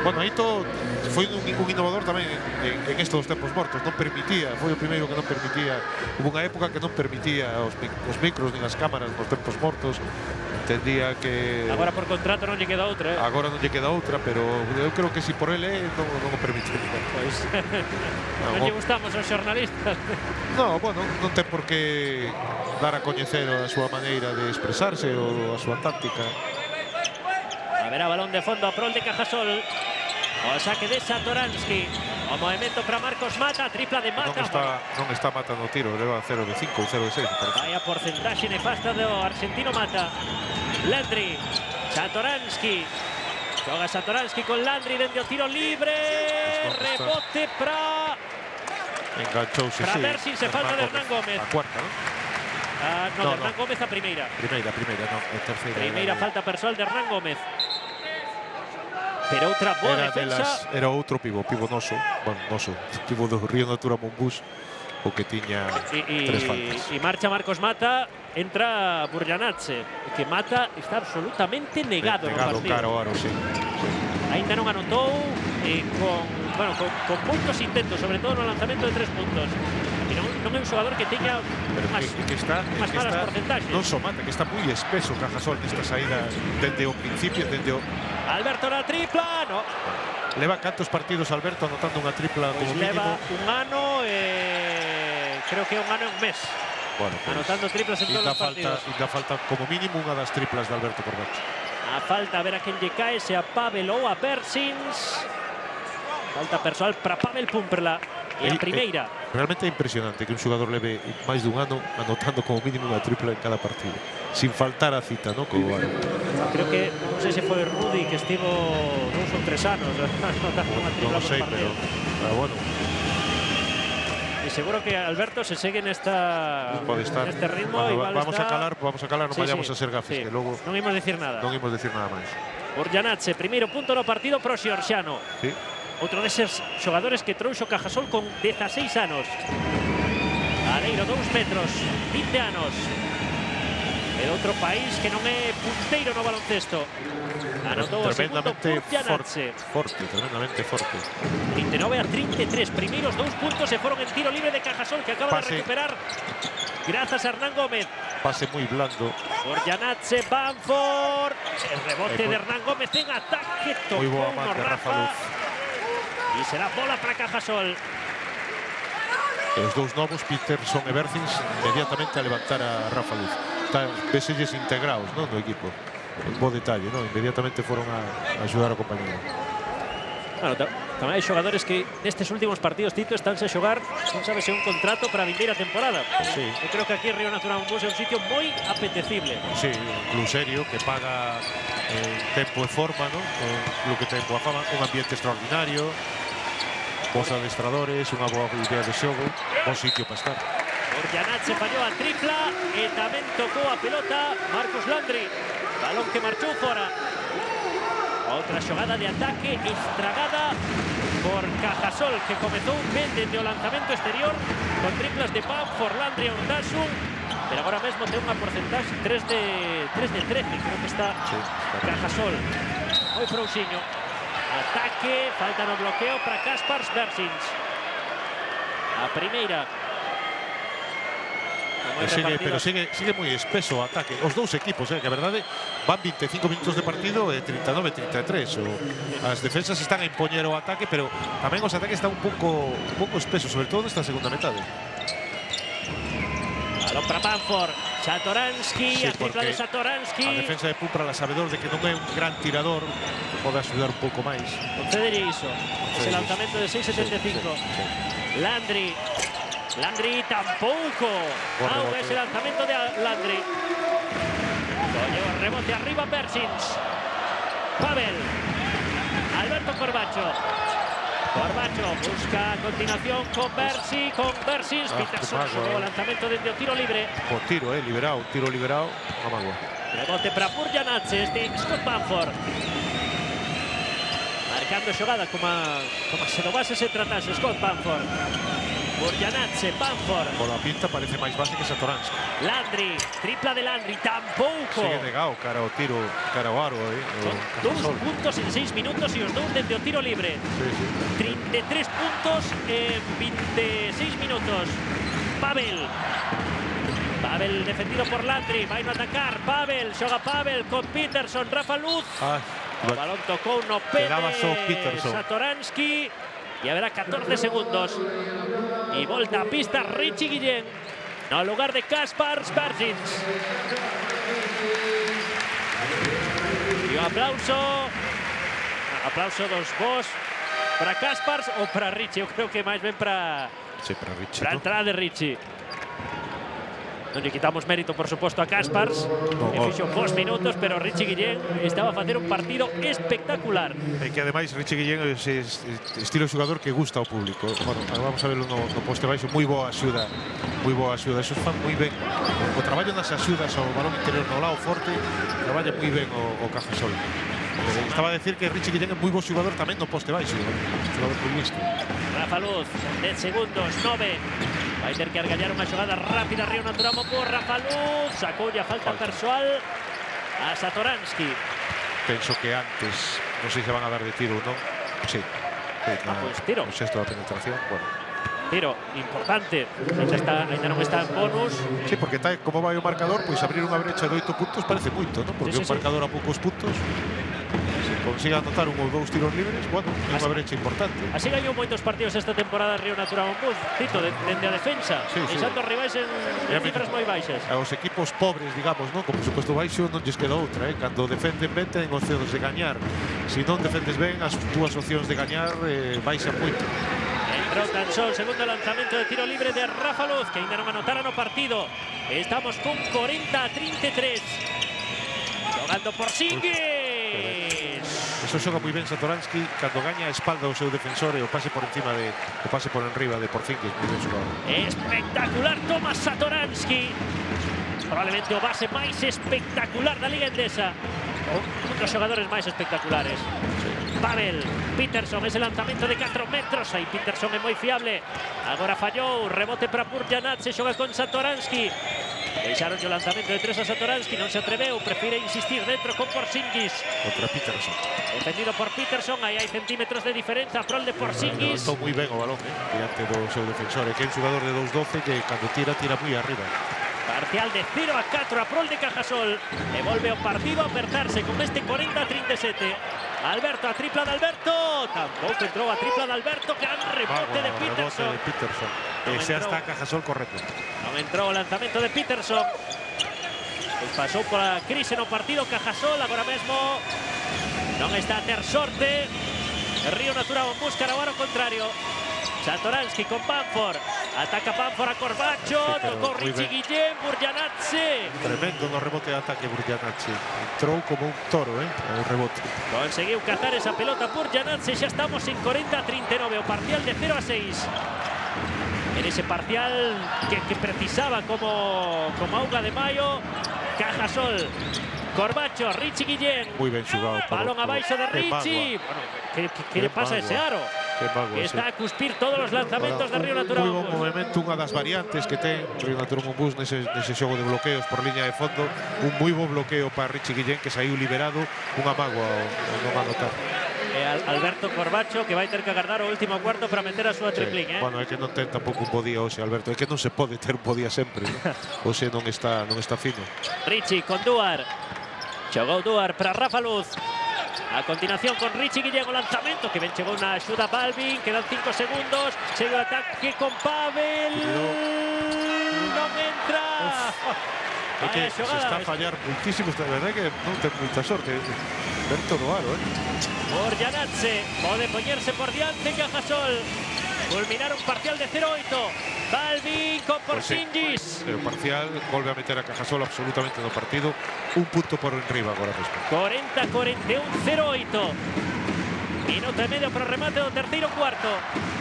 Bueno, Aito foi un innovador tamén en estos tempos mortos. Non permitía, foi o primeiro que non permitía. Hubo unha época que non permitía os micros nin as cámaras nos tempos mortos. Entendía que... agora por contrato non lle queda outra, eh? Agora non lle queda outra, pero eu creo que si por ele non o permitiría. Pois non lle gustamos aos xornalistas. No, bueno, non ten por que dar a coñecer a súa maneira de expresarse ou a súa táctica. A ver, a balón de fondo a prol de Cajasol. O saque de Satoransky. O movimento para Marcos Mata, tripla de Mata. Non está matando tiro, leva 0 de 5 ou 0 de 6. Vaya porcentaxe nefasta do argentino Mata. Landry, Satoransky. Xoga Satoransky con Landry dende o tiro libre. Rebote para... Enganchouse, para sí. ver si se falta de Hernán Gómez. A cuarta, ¿no? No, de Hernán Gómez a primeira. Primeira, non, a terceira. Primeira falta persoal de Hernán Gómez. Pero outra boa defensa. Era outro pivo noso. Bueno, noso. Pivo do Río Natura Monbús. O que tiña 3 faltas. E marcha Marcos Mata, entra Burjanatse. Que Mata está absolutamente negado no partido. Caro aro, sí. Ainda non anotou con moitos intentos, sobre todo no lanzamento de 3 puntos. E non é un xogador que teña unhas malas porcentaxes. Non só Mata, que está moi espeso Cajasol nesta saída dende o principio, Alberto na tripla, no. Leva cantos partidos Alberto anotando unha tripla como mínimo? Leva un ano e creo que un ano e un mes. Bueno, pues, anotando triplas en todos os partidos. Ainda falta como mínimo unha das triplas de Alberto por baixo. A falta, a ver a quen lle cae, se a Pavel ou a Persins. Falta persoal para Pavel Pumperla. E a primeira. Realmente é impresionante que un xogador leve máis dun ano anotando como mínimo unha tripla en cada partido. Sin faltar a cita, ¿no? Creo que, non sei se foi Rudy que estivo 2 ou 3 anos anotando unha tripla por partido. Pero bueno. E seguro que Alberto se segue neste ritmo. Bueno, vamos a calar, non vayamos a ser gafes, que logo non imos dicir nada. Non imos dicir nada máis. Burjanatse, primeiro punto no partido pro Xorxiano. Sí. Outro deses xogadores que trouxo Cajasol con 16 anos. Areiro, 2 metros, 20 anos. E outro país que non é punteiro no baloncesto. Anotou o segundo Burjanatse. Tremendamente forte. 29-33, primeiros 2 puntos se foron en tiro libre de Cajasol, que acaba de recuperar grazas a Hernán Gómez. Pase moi blando. Burjanatse, Bamford. El rebote de Hernán Gómez en ataque. Tocou no Rafa. E será bola para Cajasol. Os dous novos, Peterson e Bercins, inmediatamente a levantar a Rafa Luz. Veselles integrados, ¿no? No equipo. Un bo detalle, ¿no? Inmediatamente foron a axudar ao compañero. Bueno, tamén hai xogadores que nestes últimos partidos, Tito, estánse a xogar, non sabe se un contrato para a vindeira temporada. Sí. Eu creo que aquí Río Natura Monbús é un sitio moi apetecible. Sí, un club serio que paga tempo e forma, ¿no? Un club que ten boa fama, un ambiente extraordinario, bons adestradores, unha boa idea de xogo, bon sitio para estar. Burjanatse fallou a tripla e tamén tocou a pelota Marcos Landry. balón que marchou fora. Outra xogada de ataque estragada por Cajasol, que comezou ben dende o lanzamento exterior con triplas de Bamford, Landry e Urtasun, pero agora mesmo ten unha porcentaxe 3 de 13, creo que está Cajasol. Moi frouxiño. Ataque, falta no bloqueo para Kaspars Bersins. A primeira. Pero sigue moi espeso o ataque. Os dous equipos, que a verdade van 25 minutos de partido e 39-33. As defensas están a impoñer o ataque, pero tamén os ataques están un pouco espesos, sobre todo nesta segunda metade. Balón para Bamford. Satoransky, a tripla de Satoransky. A defensa de Pumphrey, sabedor de que non é un gran tirador, pode axudar un pouco máis. Concederlle iso. Ese lanzamento de 6,75. Landry tampouco. Auga ese lanzamento de Landry. Lleva rebote arriba Bersins. Pavel. Alberto Corbacho busca a continuación con Bersins. Peterson o lanzamento desde o tiro libre. O tiro, liberado, tiro liberado. Amagua. Rebote para Burjanatse, Scott Bamford. Marcando xogada como se do base se tratase Scott Bamford. Burjanatse, Bamford. Por a pinta parece máis base que Satoransky. Landry, tripla de Landry, tampouco. Sigue negado cara ao tiro, cara ao aro. Son 2 puntos en 6 minutos e os dous desde o tiro libre. 33 puntos en 26 minutos. Pavel defendido por Landry, vai no atacar. Xoga Pavel con Peterson, Rafa Luz. O balón tocou no pé de Satoransky. E haberá 14 segundos. E volta a pista Richie Guillén no lugar de Kaspars Bersins. E o aplauso dos vos para Kaspars ou para Richie. Eu creo que máis ben para Richie, a entrada de Richie. Non lle quitamos mérito, por suposto, a Kaspars, que fixo pos minutos, pero Richie Guillén estaba a facer un partido espectacular. E que ademais Richie Guillén é ese estilo de xogador que gusta ao público. Bueno, vamos a verlo no poste baixo, moi boa axuda. Esos fan moi ben. O traballo nas axudas ao balón interior no lado forte, traballa moi ben o Cajasol. Estaba a decir que Richie Guillén é moi bo xogador tamén no poste baixo, xogador moi listo. Rafa Luz, 10 segundos, 9. Vai ter que argallar unha xogada rápida Río Natura Monbú. Rafa Luz sacoulle a falta persoal a Satoransky. Penso que antes, non sei se van a dar de tiro ou non. Sí. Tiro. O sexto da penetración, bueno. Tiro importante. Ainda non está en bonus. Sí, porque tal como vai o marcador, pois abrir unha brecha de 8 puntos parece moito, non? Porque un marcador a poucos puntos, se consigue anotar un ou dous tiros libres, bueno, é unha brecha importante. Así gañou moitos partidos esta temporada Río Natura Monbú, Tito, dende a defensa, deixando rivais en cifras moi baixas. Os equipos pobres, digamos, non? Como suposto baixo non lles queda outra, Cando defenden ben ten opcións de gañar. Se non defendes ben, as túas opcións de gañar baixan moito. Entrou tan só o segundo lanzamento de tiro libre de Rafa Luz, que ainda non anotara no partido. Estamos con 40-33. Jogando por Porzingis. Eso xoga moi ben Satoransky cando gaña a espalda do seu defensor e o pase por encima o pase por enriba de Porzingis. Espectacular Tomas Satoransky. Probablemente o base máis espectacular da Liga Endesa. Un dos xogadores máis espectaculares. Pavel, Peterson, ese lanzamento de 4 metros. Aí Peterson é moi fiable. Agora fallou, rebote para Burjanatse, xoga con Satoransky. Deixaron o lanzamento de 3 a Satoransky, non se atreveu, prefire insistir dentro con Porzingis. Contra Peterson. Defendido por Peterson, aí hai centímetros de diferenza, prol de Porzingis. Levantou moi ben o balón, diante do seu defensor. Que é un xogador de 2-12 que cando tira moi arriba. Parcial de 0-4 a prol de Cajasol. E volve o partido a apertarse con este 40-37. Alberto, a tripla de Alberto. Tampouco entrou a tripla de Alberto. Gran rebote de Peterson. Ese hasta Cajasol correcto. Non entrou o lanzamento de Peterson. Pasou pola crise no partido Cajasol. Agora mesmo non está a ter sorte. Río Natura Monbú busca o aro contrario. Satoransky con Bamford. Ataca Bamford a Corbacho. Tocou Richie Guillén. Burjanatse. Tremendo no rebote de ataque Burjanatse. Entrou como un toro, o rebote. Conseguiu cazar esa pelota Burjanatse. Xa estamos en 40-39. O parcial de 0-6. En ese parcial que precisaba como auga de maio. Cajasol Corbacho, Richie Guillén. Muy ben xugado. Balón abaixo de Richie. Bueno, ¿qué le pasa a ese aro? Que está a cuspir todos os lanzamentos de Río Natura Moi bon Monbús. movimento, unha das variantes que ten Río Natura Monbús nese xogo de bloqueos por liña de fondo. Un moi bo bloqueo para Richie Guillén, que saiu liberado. Unha mágoa ao non anotar. Alberto Corbacho, que vai ter que agardar o último cuarto para meter a súa triplín. Bueno, é que non ten tampouco un bo día hoxe, Alberto. É que non se pode ter un bo día sempre, ¿no? Hoxe non está fino. Richie con Duar. Xogou Duar para Rafa Luz. A continuación con Richie Guillén o lanzamento que ben chegou na axuda Balvin, quedan 5 segundos, chega o ataque con Pavel, non entra. É que se está a fallar muitísimo, de verdade que non ten moita sorte ver todo o aro, Burjanadze pode poñerse por diante Cajasol, culminar un parcial de 0-8. Balvin con Porzingis. O parcial volve a meter a Cajasol absolutamente no partido. Un punto por enriba agora mesmo. 40-41, 0-8. Minuto e medio para o remate do terceiro cuarto.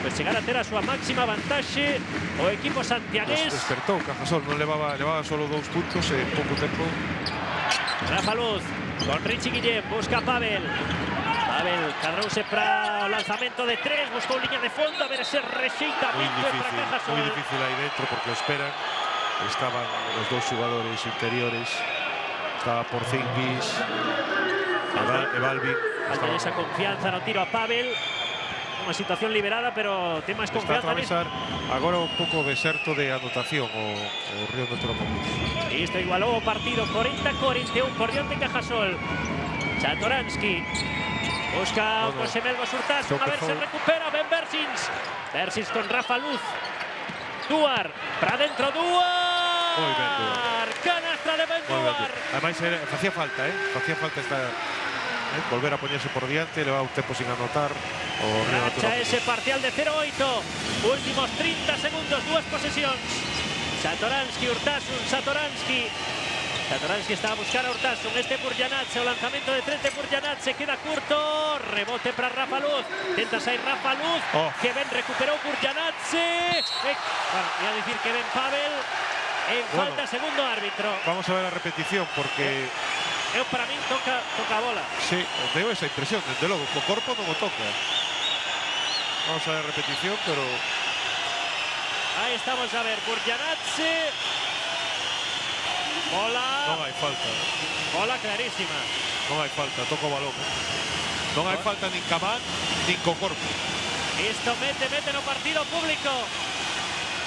Pues chegar a ter a súa máxima vantaxe o equipo santiagués. Despertou Cajasol, non levaba solo 2 puntos en pouco tempo. Rafa Luz con Richie Guillén, busca a Pavel. Pavel cadrouse para o lanzamento de 3, buscou liña de fondo, a ver ese rexeitamento para Cajasol. Moi difícil aí dentro porque o esperan. Estaban os 2 jugadores interiores. Estaba Porzingis e Balvin. Falta esa confianza no tiro a Pavel. Unha situación liberada, pero ten máis Está a confianza. atravesar agora un pouco deserto de anotación o Río Natura Monbús. Isto igualou o partido, 40-41 por diante Cajasol. Satoransky busca con Semelgo Surtasun, a ver se recupera Ben Versins. Versins con Rafa Luz. Duar, para dentro Duar. Canastra de Ben Duar. Ademais, facía falta, facía falta esta volver a poñerse por diante, levaba un tempo sin anotar o Río Natura Monbús. Ese parcial de 0-8. Últimos 30 segundos, 2 posesións. Satoransky, Urtasun, Satoransky está a buscar a Urtasun. Este Burjanadze, o lanzamento de 3 de Burjanadze queda curto. Rebote para Rafa Luz. Tenta sair Rafa Luz. Que ben recuperou Burjanadze. Bueno, ia dicir que ben Pavel. En falta, segundo árbitro. Vamos a ver a repetición porque para min toca a bola. sí, tengo esa impresión, desde logo, co corpo non o toca. Vamos a ver a repetición, pero Ahí estamos a ver, Burjanadze. Bola. non hai falta. Bola clarísima. Non hai falta, toca o balón. Non hai falta nin ca man, nin co corpo. Isto mete no partido público.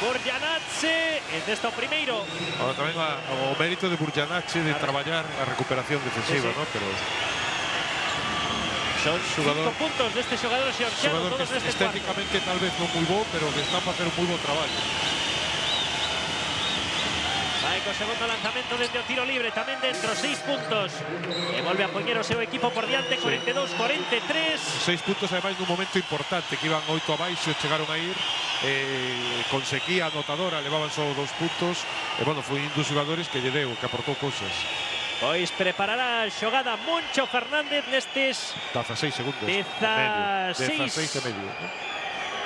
Burjanadze es deste o primeiro. Ahora tamén o mérito de Burjanadze de traballar a recuperación defensiva, Sí. ¿no? Pero Son Xugador- 5 puntos deste xogador xeorxiano, xogador que todos neste cuarto. estéticamente tal vez non moi bo, pero que está a facer un moi bo traballo. Vai co segundo lanzamento dende o tiro libre, tamén dentro, 6 puntos. E volve a poñer o seu equipo por diante, 42-43. 6 puntos ademais nun momento importante, que iban 8 abaixo, chegaron a ir. Con sequía anotadora, levaban só 2 puntos. E bueno, foi un dos xogadores que lle deu, que aportou cousas. Pois preparará a xogada Moncho Fernández nestes 16 segundos. 16. 16 e medio.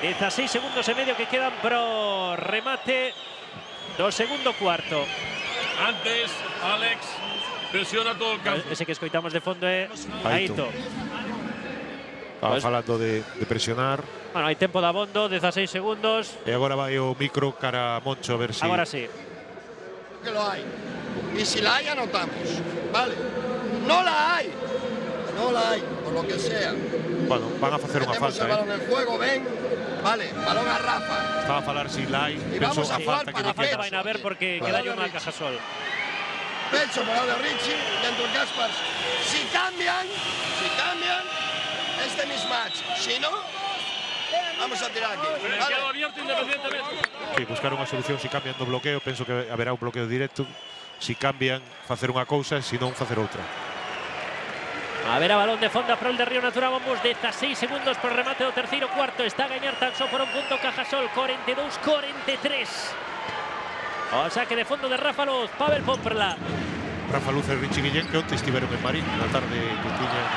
16 segundos e medio que quedan pro remate do segundo cuarto. Antes, Alex presiona todo el campo. Ese que escoitamos de fondo é Aito. Aito. Estaba falando de presionar. Bueno, hai tempo de abondo, 16 segundos. E agora vai o micro cara a Moncho a ver si. Agora sí. Que lo hay. Y si la hay, anotamos. ¿Vale? No la hay. No la hay, por lo que sea. Bueno, van a facer unha Metemos falta, el balón en juego, ven. Vale, balón a Rafa. Estaba a falar si la hai. Y Penso vamos a a jugar falta que para lle Falta queda. vai a ver porque Claro. queda unha Cajasol. Pecho por lado de Richie, dentro de Caspars. Si cambian, este mismatch. Si no, vamos a tirar aquí. Pero ¿Vale? queda abierto independientemente. Sí, buscar unha solución si cambian do bloqueo. Penso que haberá un bloqueo directo. Si cambian, facer unha cousa, si non, facer outra. A ver a balón de fondo a prol de Río Natura Monbús, 16 segundos por remate do terceiro cuarto. Está a gañar tan só por un punto Cajasol, 42-43. O saque de fondo de Rafa Luz, Pavel Pomperla. Rafa Luz e Richie Guillén, que onte estiveron en Marín. Na tarde que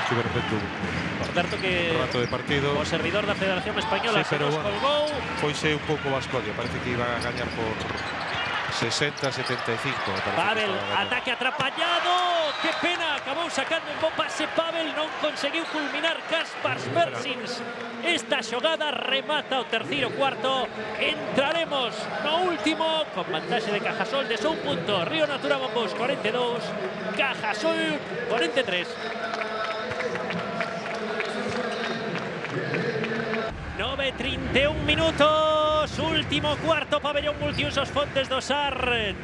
estiveron vendo Por certo que un rato de partido. o servidor da Federación Española Sí, se pero nos bueno, colgou. Foise un pouco Baskonia, parece que iba a gañar por 60-75. Pavel, ataque atrapallado. que pena, acabou sacando en bo pase Pavel, non conseguiu culminar Kaspars Persins esta xogada, remata o terceiro cuarto, entraremos no último con vantaxe de Cajasol de só un punto. Río Natura Mombús 42, Cajasol 43. 9:31 minutos, último cuarto, pabellón multiusos Fontes do Sar,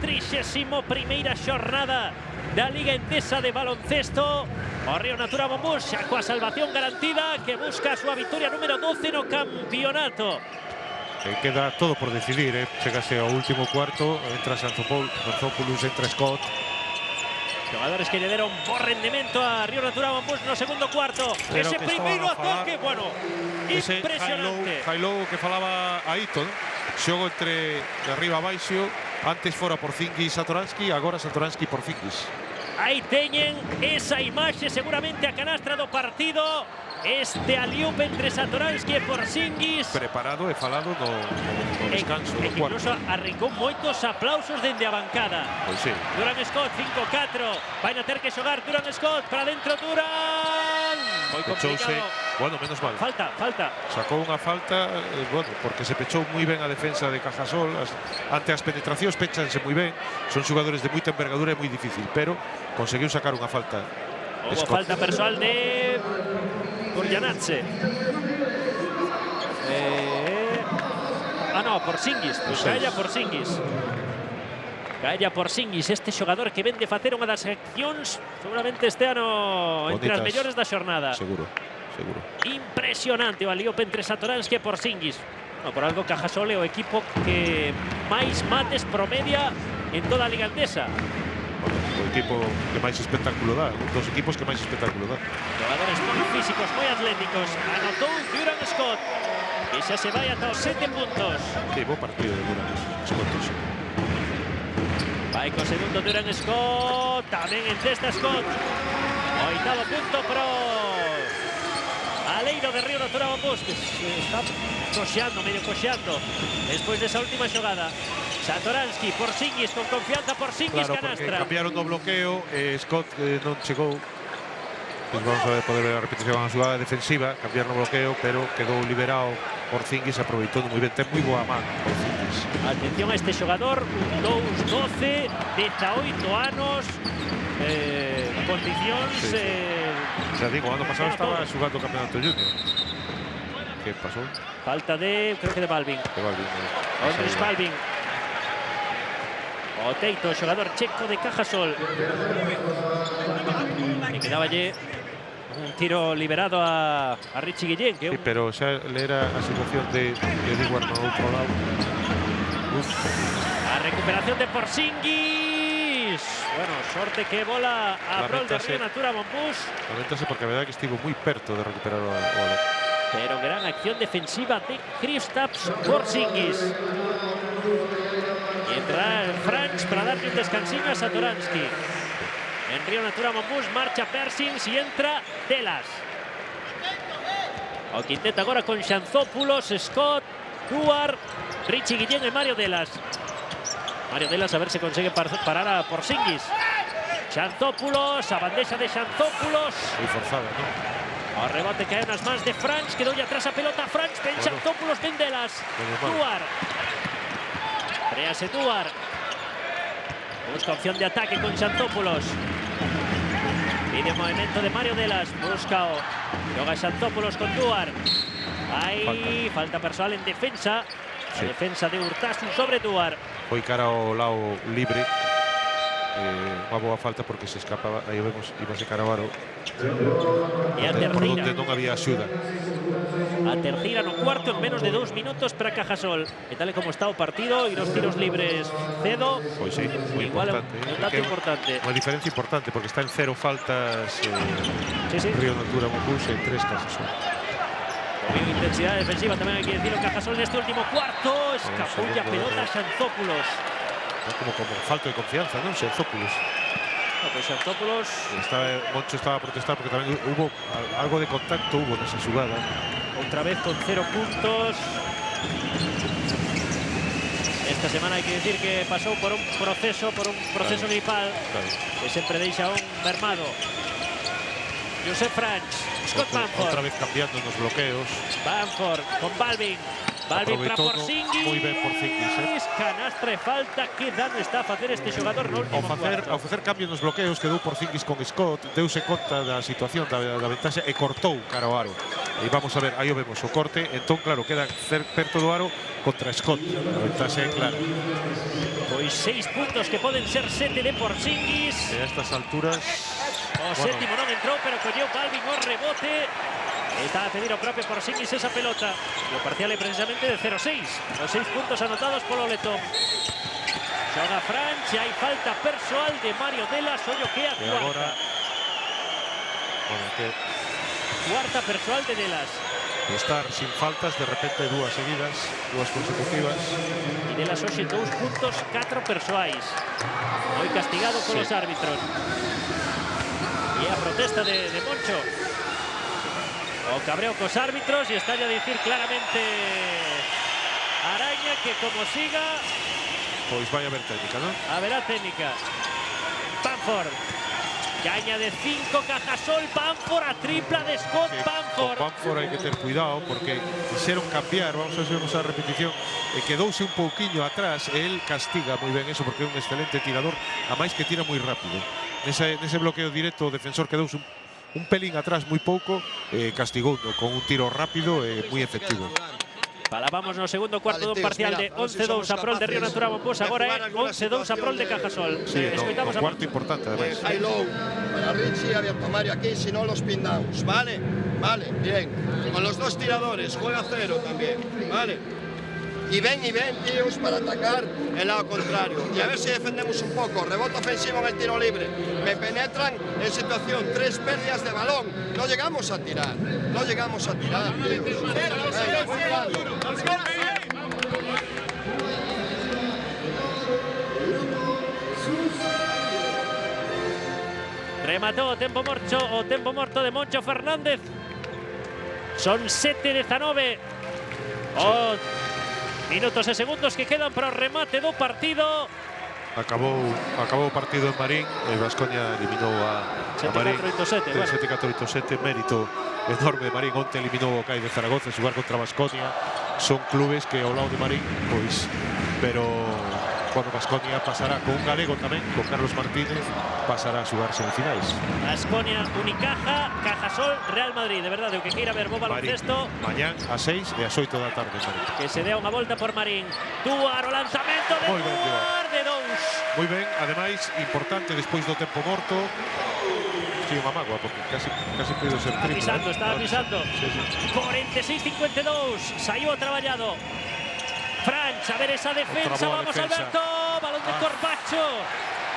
31ª xornada da Liga Endesa de baloncesto. O Río Natura Mombús xa coa salvación garantida, que busca a súa victoria número 12 no campeonato. Queda todo por decidir, chegase ao último cuarto, entra Xanthopoulos, entra Scott. Xogadores que lle deron bo rendemento a Río Natura Mombús no segundo cuarto. Ese primeiro ataque, bueno, impresionante. High-low que falaba Aito, xogo entre arriba a baixo, antes fora Porzingis Satoransky, agora Satoransky Porzingis. Aí teñen esa imaxe, seguramente a canastra do partido. Este aliup entre Satoransky e Porzingis. Preparado e falado no descanso do cuarto. Incluso arrincou moitos aplausos dende a bancada. Pois sí. Durán Scott, 5-4. Vai a ter que xogar Durán Scott para dentro Durán. Moi complicado. Bueno, menos mal. Falta. Sacou unha falta, bueno, porque se pechou moi ben a defensa de Cajasol. Ante as penetracións péchanse moi ben. Son xogadores de moita envergadura e moi difícil, pero conseguiu sacar unha falta. Hubo falta persoal de Burjanadze. Porzingis. Gaella Porzingis, este xogador que vende facer unha das accións seguramente este ano entre as mellores da xornada. Seguro. Impresionante o aliop entre Satoransky e Porzingis. Por algo Cajasol é o equipo que máis mates promedia en toda a Liga Endesa. O equipo que máis espectáculo dá, un dos equipos que máis espectáculo dá. Xogadores moi físicos, moi atléticos. Anotou Durán Scott, que xa se vai ata os 7 puntos. Sí, bo partido de Durán Scott. Vai co segundo Durán Scott, tamén encesta Scott. Oitavo punto pro Aleiro de Río Natura Mombús, que está medio coxeando despois desa última xogada. Satoransky, Porzingis, con confianza, Porzingis, claro, canastra. Cambiaron o bloqueo, Scott non chegou. Pues vamos a poder ver a repetición da xogada defensiva, cambiaron o bloqueo, pero quedou liberado Porzingis, aproveitou moi ben, ten moi boa man Porzingis. Atención a este xogador, 12, 18 anos, condicións... Xa digo, ano pasado estaba xogando o campeonato junior. Que pasou? Falta de, creo que de Balvin. Andrés Balvin. O Teito, xogador checo de Cajasol. E quedáballe un tiro liberado a Richie Guillén. Sí, pero xa era a situación de Edward no outro lado. A recuperación de Porzingis. Bueno, sorte que bola a prol de Río Natura Mombús. Lamentase porque a verdade que estivo moi perto de recuperar o balón. Pero gran acción defensiva de Kristaps Porzingis. Y entra Franks para darle un descansillo a Satoransky. En Río Natura Mombús marcha Persins y entra Delas. O quinteta agora con Xanthopoulos, Scott, Duar, Richie Guillén e Mario Delas. Mario Delas a ver se consigue parar a Porzingis. Xanthopoulos, a bandeja de Xanthopoulos. Moi forzada, ¿no? O rebote cae nas mans de Franks, quedou atrás a pelota Franks, ven Xanthopoulos, ven Delas. Duar. Créase Duar. Busca opción de ataque con Xanthopoulos. Pide movimiento de Mario Delas. Busca o joga Xanthopoulos con Duar. Aí falta personal en defensa. Sí. A defensa de Urtasun sobre Duar. Foi cara ao lado libre. Unha boa falta porque se escapaba. Aí vemos, iba a se cara ao aro. E a terceira. Onde non había axuda. A terceira no cuarto en menos de 2 minutos para Cajasol. E tal como está o partido e os tiros libres cedo. Pois sí, moi importante. Un dato importante. Unha diferencia importante porque está en 0 faltas Río Natura Mombús en 3 Cajasol. Con intensidade defensiva tamén hai que decirlo Cajasol neste último cuarto. Escapulla pelota Xanthopoulos. Como falta de confianza, non? Xanthopoulos. Pues Xanthopoulos... Moncho estaba a protestar porque tamén hubo algo de contacto nesa xugada. Outra vez con 0 puntos. Esta semana hai que decir que pasou por un proceso gripal que sempre deixa un mermado. Josep Franch, Scott Bamford. Outra vez cambiando nos bloqueos. Bamford con Balvin. Balvin para Porzingis. Moi ben Porzingis, Canastra e falta. Que dano está a facer este xogador no último cuarto. Ao facer cambio nos bloqueos quedou Porzingis con Scott, deuse conta da situación da ventaxa e cortou cara ao aro. E vamos a ver, aí o vemos o corte, entón claro, queda perto do aro contra Scott. A ventaxa é clara. Pois 6 puntos que poden ser 7 de Porzingis. E a estas alturas o sétimo non entrou, pero colleu Balvin o rebote. Está a pedir o propio Porzingis esa pelota. E o parcial é precisamente de 0-6. Os 6 puntos anotados polo letón. Xoga Franch e hai falta persoal de Mario Delas. Ollo que a cuarta. Cuarta persoal de Delas. De estar sin faltas, de repente dúas seguidas, dúas consecutivas. E Delas hoxe 2 puntos, 4 persoais. Moi castigado polos árbitros. E a protesta de Moncho. O cabreo cos árbitros e está a dicir claramente Araña que como siga... Pois vai haber técnica, non? Haberá técnica. Bamford. Caña de 5, Cajasol, Bamford a tripla de Scott Bamford. Con Bamford hai que ter cuidado porque quixeron cambiar, vamos a ver se vemos a repetición, e quedouse un pouquiño atrás e el castiga moi ben eso porque é un excelente tirador, a máis que tira moi rápido. Nese bloqueo directo o defensor quedouse un pelín atrás moi pouco, castigou con un tiro rápido e moi efectivo. Falábamos no segundo cuarto dun parcial de 11-2 a prol de Río Natura Monbús, agora é 11-2 a prol de Cajasol. Escoitamos a cuarto importante, además. High low para Richie, abierto Mario aquí, si no los pin downs, ¿vale? Vale, bien. Con los dos tiradores, juega cero también, ¿vale? Y ven, tíos, para atacar el lado contrario. Y a ver si defendemos un poco. Rebote ofensivo en el tiro libre. Me penetran en situación. 3 pérdidas de balón. No llegamos a tirar. No llegamos a tirar, tíos. Rematou o tempo morto de Moncho Fernández. Son 7-19. Minutos e segundos que quedan para o remate do partido. Acabou o partido en Marín e Baskonia eliminou a Marín 7-4-8-7, mérito enorme de Marín. Onte eliminou o CAI de Zaragoza a xogar contra Baskonia. Son clubes que ao lado de Marín, pois, pero bueno, Baskonia pasará con un galego tamén, con Carlos Martínez, pasará a xogar semifinais. Baskonia, Unicaja, Cajasol, Real Madrid. De verdade, o que queira ver bo baloncesto. Mañán a 6 e a 8 da tarde, Marín. Que se dea unha volta por Marín. Duar, o lanzamento de Duar de 2. Moi ben, ademais, importante despois do tempo morto. Sí, unha mágoa, porque casi puido ser tripla. Está avisando. Sí. 46-52, saiu o traballado. Franch, a ver esa defensa, vamos Alberto, balón de Corbacho.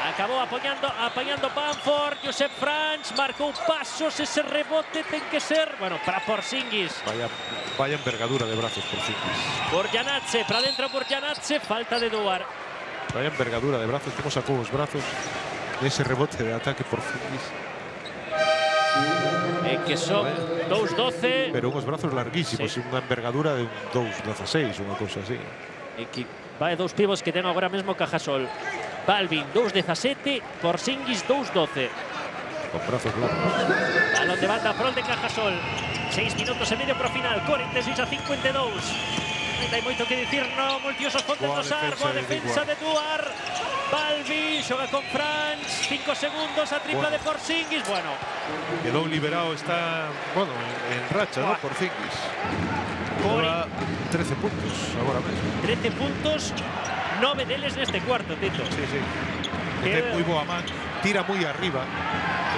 Acabou apañando Bamford, Josep Franch, marcou pasos, ese rebote ten que ser, bueno, para Porzingis. Vaya envergadura de brazos Porzingis. Burjanatse, para dentro Burjanatse, falta de Duar. Vaya envergadura de brazos, como sacou os brazos nese rebote de ataque Porzingis. Que son 2-12. Pero unos brazos larguísimos, sí. Unha envergadura de un 2-16, unha cousa así. Que vai 2 pivos que ten agora mesmo Cajasol. Balvin 2-17, Porzingis 2-12. Con brazos largos. Balón de banda a prol de Cajasol. 6 minutos e medio pro final, 46-52. Hai moito que dicir, no, multiosos fontes do Sar, boa defensa de Duar. Balvin xoga con Franch, 5 segundos, a tripla de Porzingis, bueno. Quedou liberado, está, bueno, en racha, ¿no? Porzingis. Lleva 13 puntos agora mesmo. 13 puntos, 9 deles neste cuarto, Tito. Sí. Que ten moi boa man, tira moi arriba,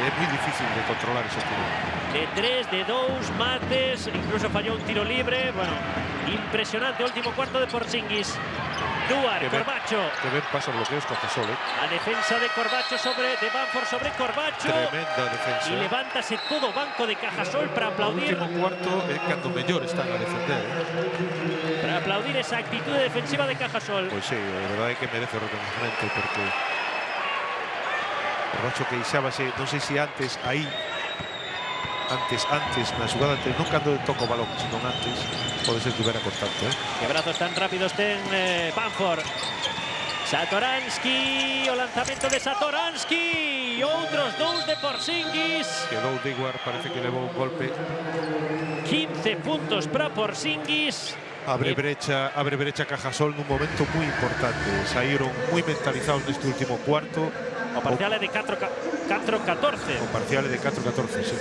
é moi difícil de controlar ese tiro. De 3, de 2, mates, incluso fallou un tiro libre, bueno, impresionante o último cuarto de Porzingis. Duar, Corbacho. Que ben pasa bloqueos con Cajasol, A defensa de Corbacho de Bamford sobre Corbacho. Tremenda defensa. Y levántase todo o banco de Cajasol para aplaudir. O último cuarto é cando mellor están a defender. Para aplaudir esa actitude defensiva de Cajasol. Pois sí, a verdade é que merece o reconocimiento porque Corbacho queixábase, non sei se antes aí antes, na xugada antes, non cando toca o balón, sino antes, pode ser que hubiera contacto, Que brazos tan rápidos ten Bamford. Satoransky, o lanzamento de Satoransky, outros dous de Porzingis. Quedou Diguar, parece que levou un golpe. 15 puntos para Porzingis. Abre brecha Cajasol nun momento moi importante. Saíron moi mentalizados neste último cuarto. O parcial é de 4-14. O parcial é de 4-14, sí.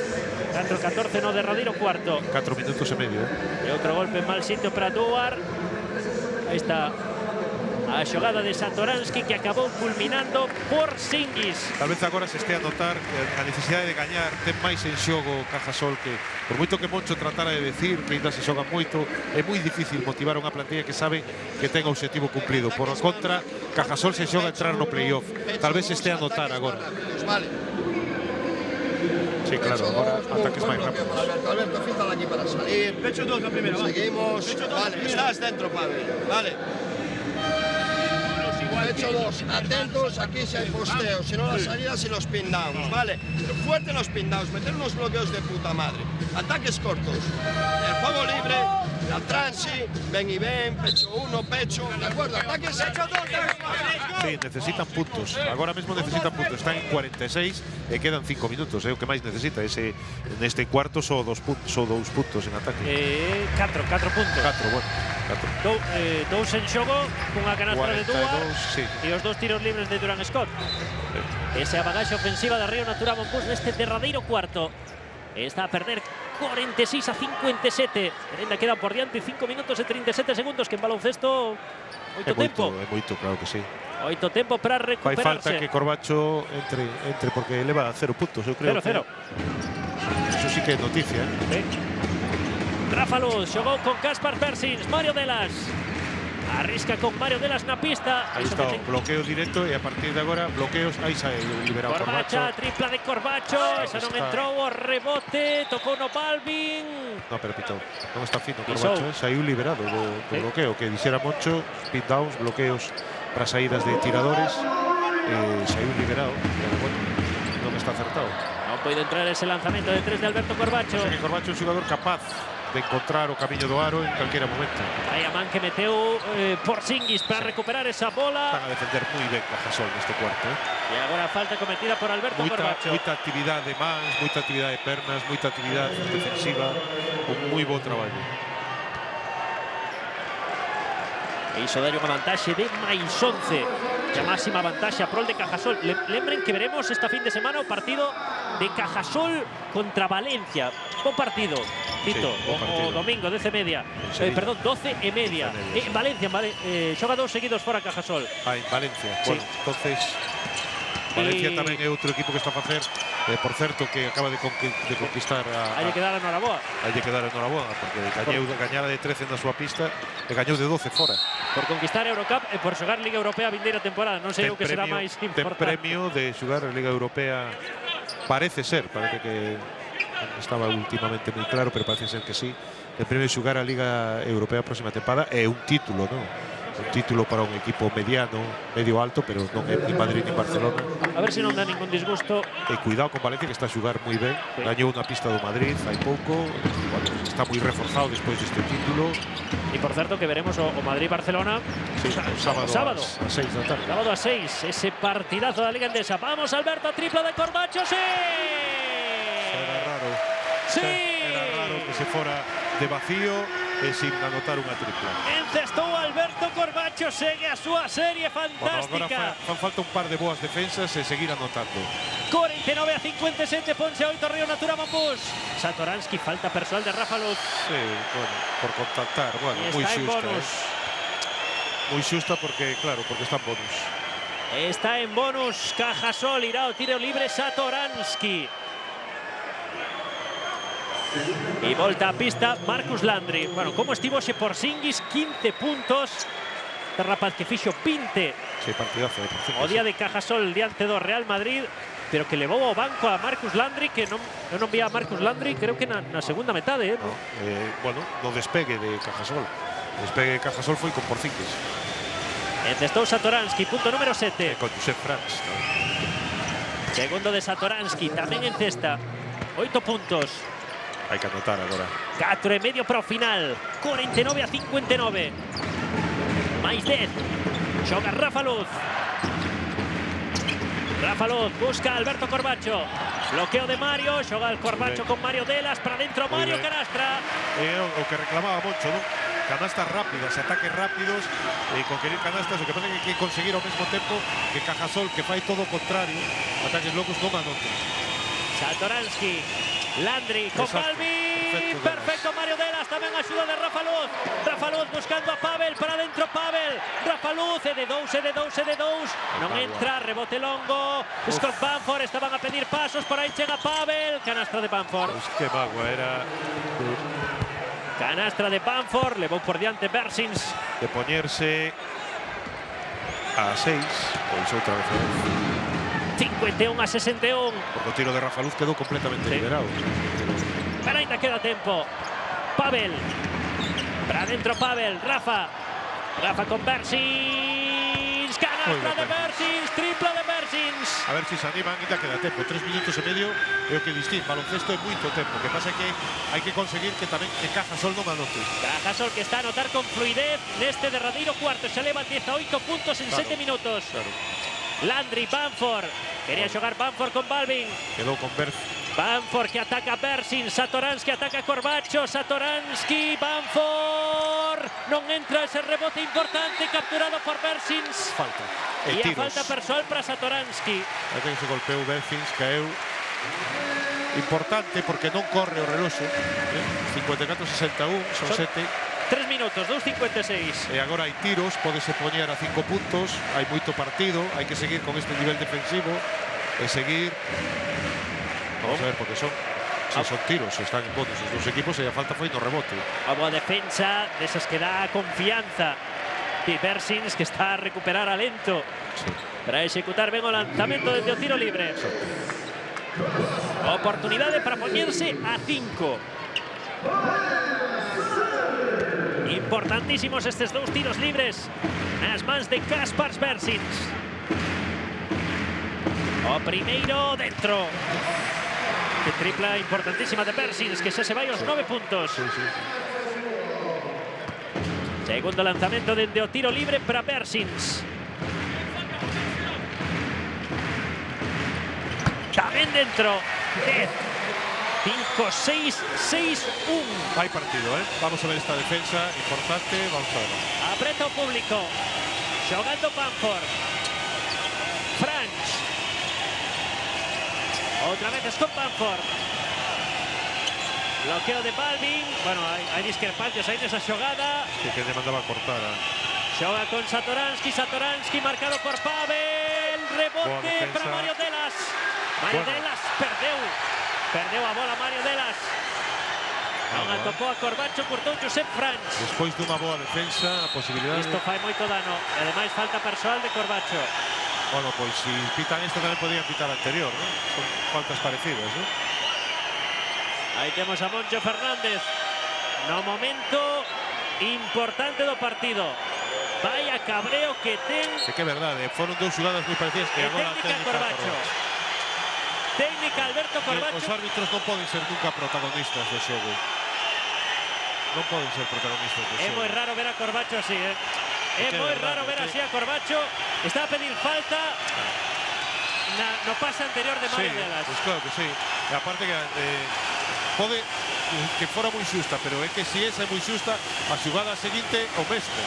4-14 no derradeiro cuarto. 4 minutos e medio, E outro golpe en mal sitio para Duar. Aí está a xogada de Satoransky que acabou culminando Porzingis. Tal vez agora se estea a notar a necesidade de gañar. Ten máis en xogo Cajasol, que por moito que Moncho tratara de decir que ainda se xoga moito, é moi difícil motivar unha plantilla que sabe que ten o obxectivo cumplido. Por a contra, Cajasol se xoga a entrar no playoff. Tal vez se estea a notar agora. Sí, claro, agora ataques máis rápidos. Alberto, fíjala aquí para salir. Pecho 2 la primera, va. Seguimos. Pecho dos, Vale, primera. estás dentro, Pavel. Vale. Pecho 2, atentos, aquí si hay posteos, si no las salidas y los pin downs, ¿vale? Pero fuerte los pin downs, meter unos bloqueos de puta madre. Ataques cortos, el juego libre, la transi, ven y ven, pecho 1, pecho, ¿de acuerdo? Ataques pecho 2, Sí, necesitan puntos. Agora mesmo necesitan puntos. Están en 46 e quedan 5 minutos. É o que máis necesita. Neste cuarto só 2 puntos en ataque. 4 puntos. 4, bueno. 4. Dous en xogo, cunha canastra de Duar 42, sí. e os 2 tiros libres de Durán Scott. Esa bagaxe ofensiva de Río Natura Monbus neste derradeiro cuarto. Está a perder 46-57. Ainda quedan por diante 5 minutos e 37 segundos, que en baloncesto moito tempo. É moito, claro que sí. Moito tempo para Fai recuperarse. falta que Corbacho entre porque leva 0 puntos, eu creo. 0-0. Eso sí que é noticia, Rafa Luz xogou con Kaspar Persins, Mario Delas arrisca con Mario Delas na pista. Aí está o bloqueo directo e a partir de agora bloqueos, aí sai liberado Corbacho. Corbacho, tripla de Corbacho, esa non entrou, o rebote, tocou no Balvin. No, pero Pito, non está fino Pisou. Corbacho, saiu liberado do bloqueo, que dixera Moncho, pin downs, bloqueos para saídas de tiradores, saiu liberado, pero bueno, non está acertado. Non pode entrar ese lanzamento de 3 de Alberto Corbacho. O sea que Corbacho é un xogador capaz de encontrar o camiño do aro en calquera momento. Aí a man que meteu Porzingis para recuperar esa bola. Están a defender moi ben Cajasol neste cuarto. E agora falta cometida por Alberto Corbacho. Moita actividade de mans, moita actividade de pernas, moita actividade defensiva, un moi bo traballo. E iso dalle unha vantaxe de máis 11. A máxima vantaxe a prol de Cajasol. Lembren que veremos esta fin de semana o partido de Cajasol contra Valencia. Bon partido, Tito, Sí, bon partido. o domingo, 10:30. Perdón, 12:30. Valencia, xoga 2 seguidos fora Cajasol. En Valencia. Sí. Bueno, entonces Valencia tamén é outro equipo que está a facer, por certo, que acaba de conquistar Hai que dar a Noraboa. Hai que dar a Noraboa, porque gañara de 13 na súa pista e gañou de 12 fora. Por conquistar a Eurocup e por xogar Liga Europea a vindeira temporada. Non sei o que será máis Ten importante. premio de xogar a Liga Europea. Parece que estaba últimamente moi claro, pero parece ser que sí. El premio de xogar a Liga Europea a próxima temporada é un título, non? Un título para un equipo mediano, medio alto, pero non é ni Madrid ni Barcelona. A ver se non dá ningún disgusto. E cuidado con Valencia, que está a xogar moi ben. Sí. Gañou unha pista do Madrid hai pouco. Bueno, está moi reforzado despois deste título. E por certo que veremos o Madrid-Barcelona Sí, sábado. A 6 da tarde. Sábado a 6, ese partidazo da Liga Endesa. Vamos, Alberto, tripla de Corbacho, sí. Era raro. Sí. Era raro que se fora de vacío e sin anotar unha tripla. Encestou Alberto Corbacho, segue a súa serie Bueno, agora fantástica. fan falta un par de boas defensas e seguir anotando. 49-57, Ponce 8, Río Natura Monbus. Satoransky, falta personal de Rafa Luz. Sí, bueno, por contactar, bueno, Y moi está en xusta. bonus. Moi xusta porque, claro, porque está en bonus. Está en bonus, Cajasol, irá o tiro libre Satoransky. E volta a pista Marcus Landry. Bueno, como estivo xe Porzingis, 15 puntos. Este rapaz que fixo 20 Sí, partidazo de Porzingis. o día de Cajasol diante do Real Madrid, pero que levou ao banco a Marcus Landry, que non vía a Marcus Landry, creo que na segunda metade, No, bueno, no despegue de Cajasol. O despegue de Cajasol foi con Porzingis. Encestou Satoransky, punto número 7. Con Josep Franz. No? Segundo de Satoransky, tamén encesta. 8 puntos. Hai que anotar agora. 4,5 para o final. 49-59. Máis 10. Xoga Rafa Luz. Rafa Luz busca a Alberto Corbacho. Bloqueo de Mario. Xoga el Corbacho con Mario Delas. Para dentro Mario, canastra. O que reclamaba Moncho, non? Canastas rápidas, ataques rápidos, conquerir canastas. O que pasa é que conseguir ao mesmo tempo que Cajasol, que fai todo o contrario, ataques locos non anoten. Satoransky. Landry con Balbi. Perfecto Mario Delas. Tamén axuda de Rafa Luz. Rafa Luz buscando a Pavel. Para dentro Pavel. Rafa Luz. E de dous. Non entra. Rebote longo. Scott Bamford. Estaban a pedir pasos. Por aí chega Pavel. Canastra de Bamford. Pues que magua era. Canastra de Bamford. Levou por diante Bersins. De poñerse a 6. Pois outra vez. 51-61. Porque o tiro de Rafa Luz quedou completamente liberado. Pero ainda queda tempo. Pavel. Para dentro Pavel. Rafa con Bersins. Canastra de Bersins. Triplo de Bersins. A ver si se animan, ainda queda tempo. 3 minutos e medio é o que distín. Baloncesto é moito tempo. O que pasa é que hai que conseguir que tamén que Cajasol non anote. Cajasol que está a anotar con fluidez neste derradeiro cuarto. Xa leva 18 puntos en 7 minutos. Claro. Landry, Bamford. Quería xogar Bamford con Balvin. Quedou con Berz. Bamford que ataca a Bersins. Satoransky ataca a Corbacho. Satoransky, Bamford. Non entra ese rebote importante capturado por Bersins. Falta. E a falta persoal para Satoransky. Aí que se golpeou Bersins, caeu. Importante porque non corre o reloxo. 54-61, son 7. 3 minutos, 2:56. E agora hai tiros, podese poñer a 5 puntos. Hai moito partido, hai que seguir con este nivel defensivo. E seguir. Vamos a ver, porque son tiros, están en bonus os dos equipos e a falta foi no rebote. A boa defensa, desas que dá confianza. E Bersins que está a recuperar alento para executar ben o lanzamento desde o tiro libre. Oportunidade para poñerse a 5. Importantísimos estes dous tiros libres nas mans de Kaspars Bersins. O primeiro dentro. Que tripla importantísima de Bersins, que xa se vai aos 9 puntos. Segundo lanzamento dende o tiro libre para Bersins. Tamén dentro. 10, 5, 6, 6, 1. Hai partido, Vamos a ver esta defensa importante. Vamos a ver. Apreta o público. Xogando Bamford. Franch. Outra vez Scott Bamford. Bloqueo de Balvin. Bueno, hai discrepancias aí nesa xogada. Que demandaba cortar. Xoga con Satoransky. Satoransky marcado por Pavel. Rebote para Mario Delas. Mario Delas perdeu a bola Mario Delas. Non atopou a Corbacho, cortou Josep Franch. Despois dunha boa defensa, a posibilidade. Isto fai moito dano. E ademais falta persoal de Corbacho. Bueno, pois se pitan isto tamén podían pitar anterior, non? Son faltas parecidas, non? Aí temos a Moncho Fernández no momento importante do partido. Vaya cabreo que ten. Sí que é verdade, foron dous xugadas moi parecidas e agora a técnica Corbacho. Técnica Alberto Corbacho. Os árbitros non poden ser nunca protagonistas do xogo. Non poden ser protagonistas do xogo. É moi raro ver a Corbacho así, É moi raro ver así a Corbacho. Está a pedir falta no pase anterior de Mario Delas. Pues claro que sí. E aparte que pode que fora moi xusta, pero é que se esa é moi xusta, a xugada seguinte o mesmo.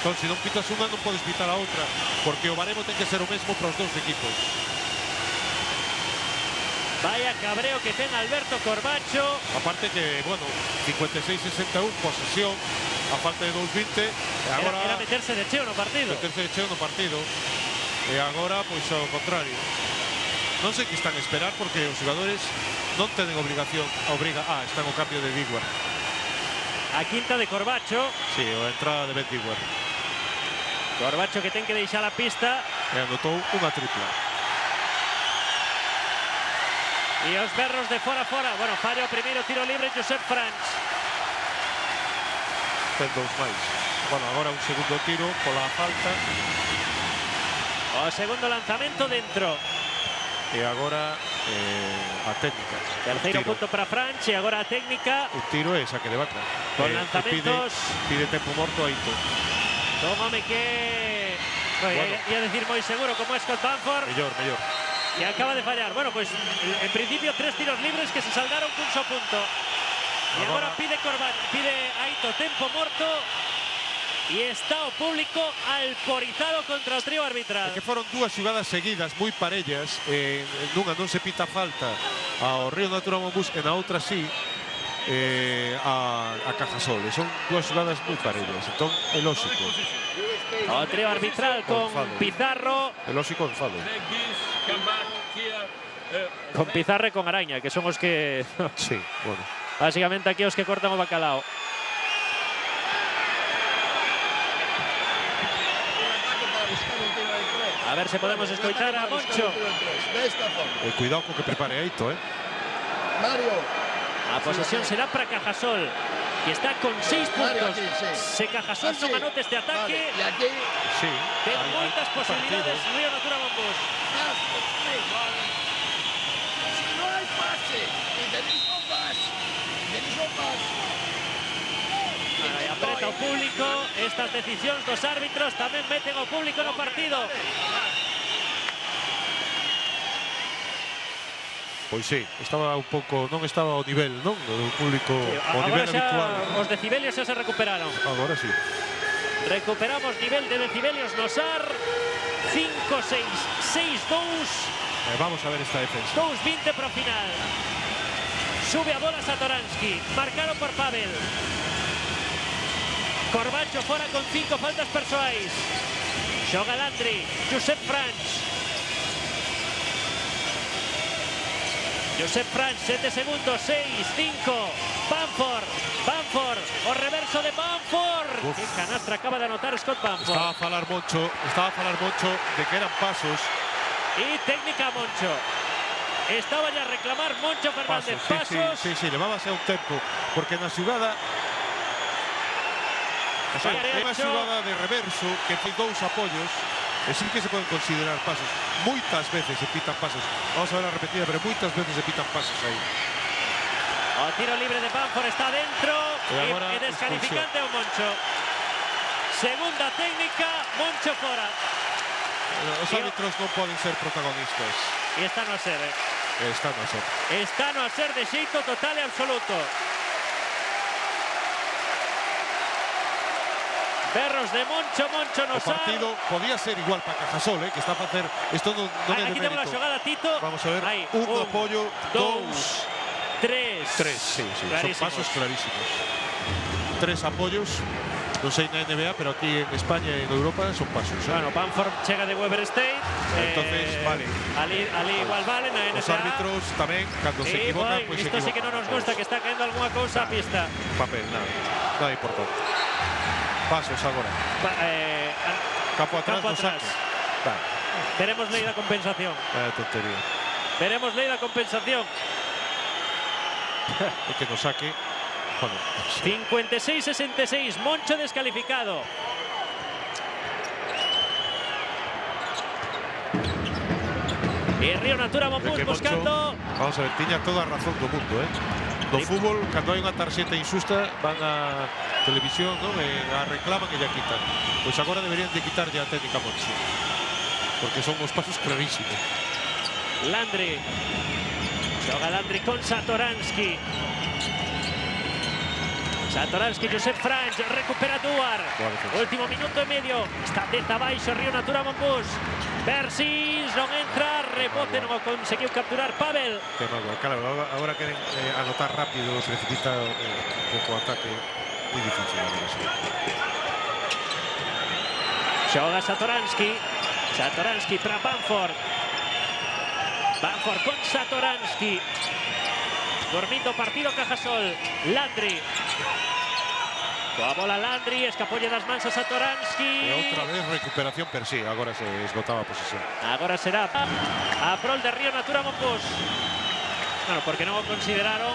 Entón, se non pitas unha, non podes pitar a outra, porque o baremo ten que ser o mesmo para os dous equipos. Vaya cabreo que ten Alberto Corbacho. Aparte que, bueno, 56-61, posesión, a falta de 2:20. Agora era meterse de cheo no partido. E agora, pois, ao contrario. Non sei que están a esperar, porque os xogadores non tenen obrigación. Están o cambio de Digwar. A quinta de Corbacho. Sí, a entrada de Ben Digwar. Corbacho que ten que deixar a pista. E anotou unha tripla. E os berros de fora. Bueno, falla o primeiro tiro libre Josep Franch. Ten dous máis. Bueno, agora un segundo tiro pola falta. O segundo lanzamento dentro. E agora a técnica. Terceiro punto para Franch e agora a técnica. Un tiro e saque de banda. Con lanzamentos. Pide tempo morto a Ito. Un home que... Bueno, ia decir moi seguro como é Scott Bamford. Mellor. E acaba de fallar. Bueno, pues en principio 3 tiros libres que se saldaron cun só punto. E agora pide Aito tempo morto. E está o público alporizado contra o trío arbitral. Que foron dúas xugadas seguidas moi parellas. Nunha non se pita falta ao Río Natura Monbús e na outra sí a Cajasol. Son dúas xugadas moi parellas. Entón é lógico. O trío arbitral con Pizarro. É lógico enfado. Con Pizarro e con Araña, que son os que... Sí, bueno. Básicamente aquí os que cortan o bacalao. A ver se podemos escoitar a Moncho. Cuidado co que prepare Aito, Mario. A posesión será para Cajasol, que está con 6 puntos. Se Cajasol non anote este ataque, Y aquí sí, ten moitas posibilidades Río Natura Monbús. no hay pase. Y tenéis un pase. Apreta o público, estas decisións dos árbitros tamén meten o público no partido. Pois sí, estaba un pouco, non estaba ao nivel, non? Do público, ao nivel habitual. Os decibelios xa se recuperaron. Agora sí. Recuperamos nivel de decibelios no SAR. 5-6, 6-2. Vamos a ver esta defensa. 2-20 pro final. Sube a bola Satoransky, marcado por Pavel. Corbacho fora con 5 faltas persoais. Xoga Landry, Josep Franch. Josep Franch, 7 segundos, 6, 5. Bamford, o reverso de Bamford. Que canastra acaba de anotar Scott Bamford. Estaba a falar Moncho de que eran pasos. Y técnica Moncho. Estaba ya a reclamar Moncho Fernández. Pasos. Sí, levábase a un tempo. Porque na xugada... É unha xugada de reverso que ten 2 apoios. E sí que se poden considerar pasos. Moitas veces se pitan pasos. Vamos a ver a repetida, pero moitas veces se pitan pasos aí. O tiro libre de Bamford está dentro. E descalificante o Moncho. Segunda técnica, Moncho fora. Os árbitros non poden ser protagonistas. E está no a ser, Está no a ser. Está no a ser de xeito total e absoluto. Berros de Moncho no SAR. O partido podía ser igual para Cajasol, que está a facer... Isto non é de aquí temos a xogada, Tito. Vamos a ver, ahí, un apoio, 2, 3. Sí, son pasos clarísimos. 3 apoios. Non sei na NBA, pero aquí en España e en Europa son pasos. Bueno, Bamford chega de Weber State. Entonces, vale. Ali igual vale na NBA. Os árbitros tamén, cando se equivocan, pois se equivocan. Isto sí que non nos gusta, que está caendo alguna cousa a pista. Papel, nada importante. Pasos agora. Campo atrás no saque. Veremos lei da compensación. Tontería. Veremos lei da compensación. É que no saque... 56-66, Moncho descalificado. E Río Natura Monbús buscando... Vamos a ver, tiña toda a razón do mundo, No fútbol, cando hai unha tarxeta injusta, van a televisión, non? E a reclaman e ya quitan. Pois agora deberían de quitarlle a técnica Moncho. Porque son os pasos clarísimos. Landry. Xoga Landry con Satoransky. Satoransky, Josep Franch, recupera Duar. Último minuto e medio. Está de abaixo Río Natura Monbús. Versis, non entra, rebote, non o conseguiu capturar Pavel. Claro, agora queren anotar rápido, precipita un pouco o ataque. Moi difícil. Xoga Satoransky. Satoransky para Bamford. Bamford con Satoransky. Dormindo partido Cajasol. Landry. Coa bola Landry, escapolle das mans a Satoransky. E outra vez recuperación per sí, agora se esgotaba a posesión. Agora será a prol de Río Natura Monbús. Bueno, porque non o consideraron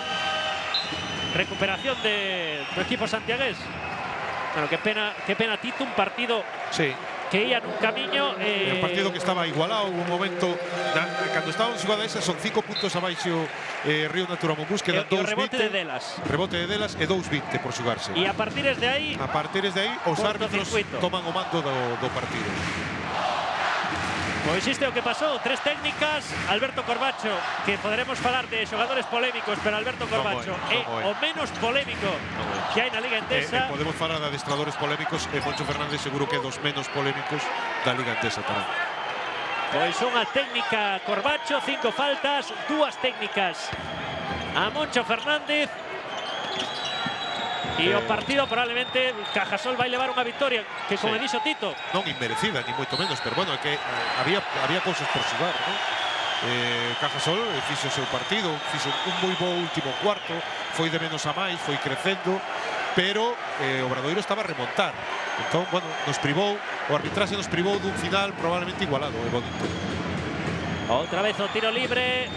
recuperación do equipo santiagués. Bueno, que pena Tito, un partido que ian un camiño un partido que estaba igualado, un momento cando estaban xogada esa son 5 puntos abaixo Río Natura Monbús, quedan 2-20 rebote de Delas e 2-20 por xogarse. E a partir de aí os árbitros toman o mando do partido. Pois isto é o que pasou, 3 técnicas. Alberto Corbacho, que poderemos falar de xogadores polémicos, pero Alberto Corbacho é o menos polémico que hai na Liga Endesa. Podemos falar de adestradores polémicos e Moncho Fernández seguro que é dos menos polémicos da Liga Endesa tamén. Pois unha técnica Corbacho, 5 faltas, 2 técnicas a Moncho Fernández. E o partido probablemente Cajasol vai levar unha victoria que, como dixo Tito, non inmerecida, ni moito menos, pero bueno, é que había cousas por xogar, non? Cajasol fixo o seu partido, fixo un moi bo último cuarto, foi de menos a máis, foi crecendo, pero o Obradoiro estaba a remontar. Entón, bueno, nos privou, o arbitraxe nos privou dun final probablemente igualado e bonito. Outra vez o tiro libre.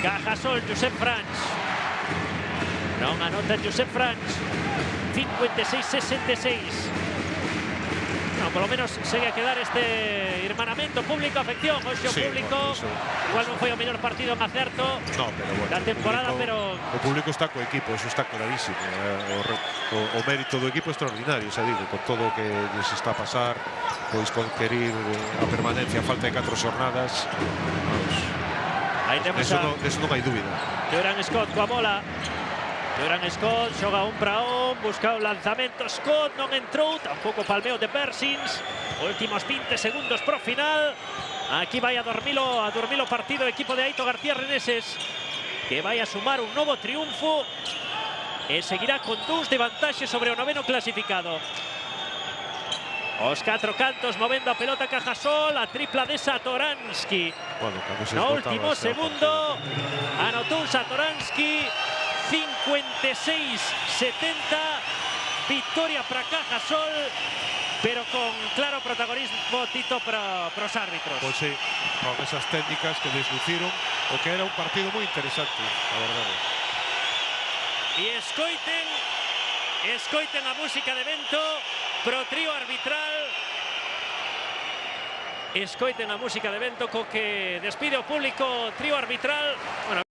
Cajasol, Josep Franch. Non anota Josep Franch. 56-66. No, por lo menos segue a quedar este hermanamento público-afección. Hoxe o público igual non foi o mellor partido en acerto da temporada, pero o público está co equipo, eso está clarísimo. O mérito do equipo é extraordinario, xa digo, con todo o que les está a pasar, pois conquerir a permanencia a falta de 4 xornadas. Aí temos Deso non hai dúbida. Duran Scott coa bola. Duran Scott xoga 1 para 1, busca o lanzamento Scott, non entrou, tampouco palmeo de Persins. Últimos 20 segundos pro final. Aquí vai a dormilo o partido o equipo de Aito García Reneses, que vai a sumar un novo triunfo e seguirá con 2 de vantaxe sobre o noveno clasificado. Os 4 cantos movendo a pelota Cajasol, a tripla de Satoransky. No último segundo anotou Satoransky. 56-70, victoria para Cajasol, pero con claro protagonismo, Tito, para os árbitros. Pois sí, con esas técnicas que desluciron o que era un partido moi interesante, a verdade. E escoiten a música de vento pro trío arbitral. Escoiten a música de vento co que despide o público trío arbitral. Bueno,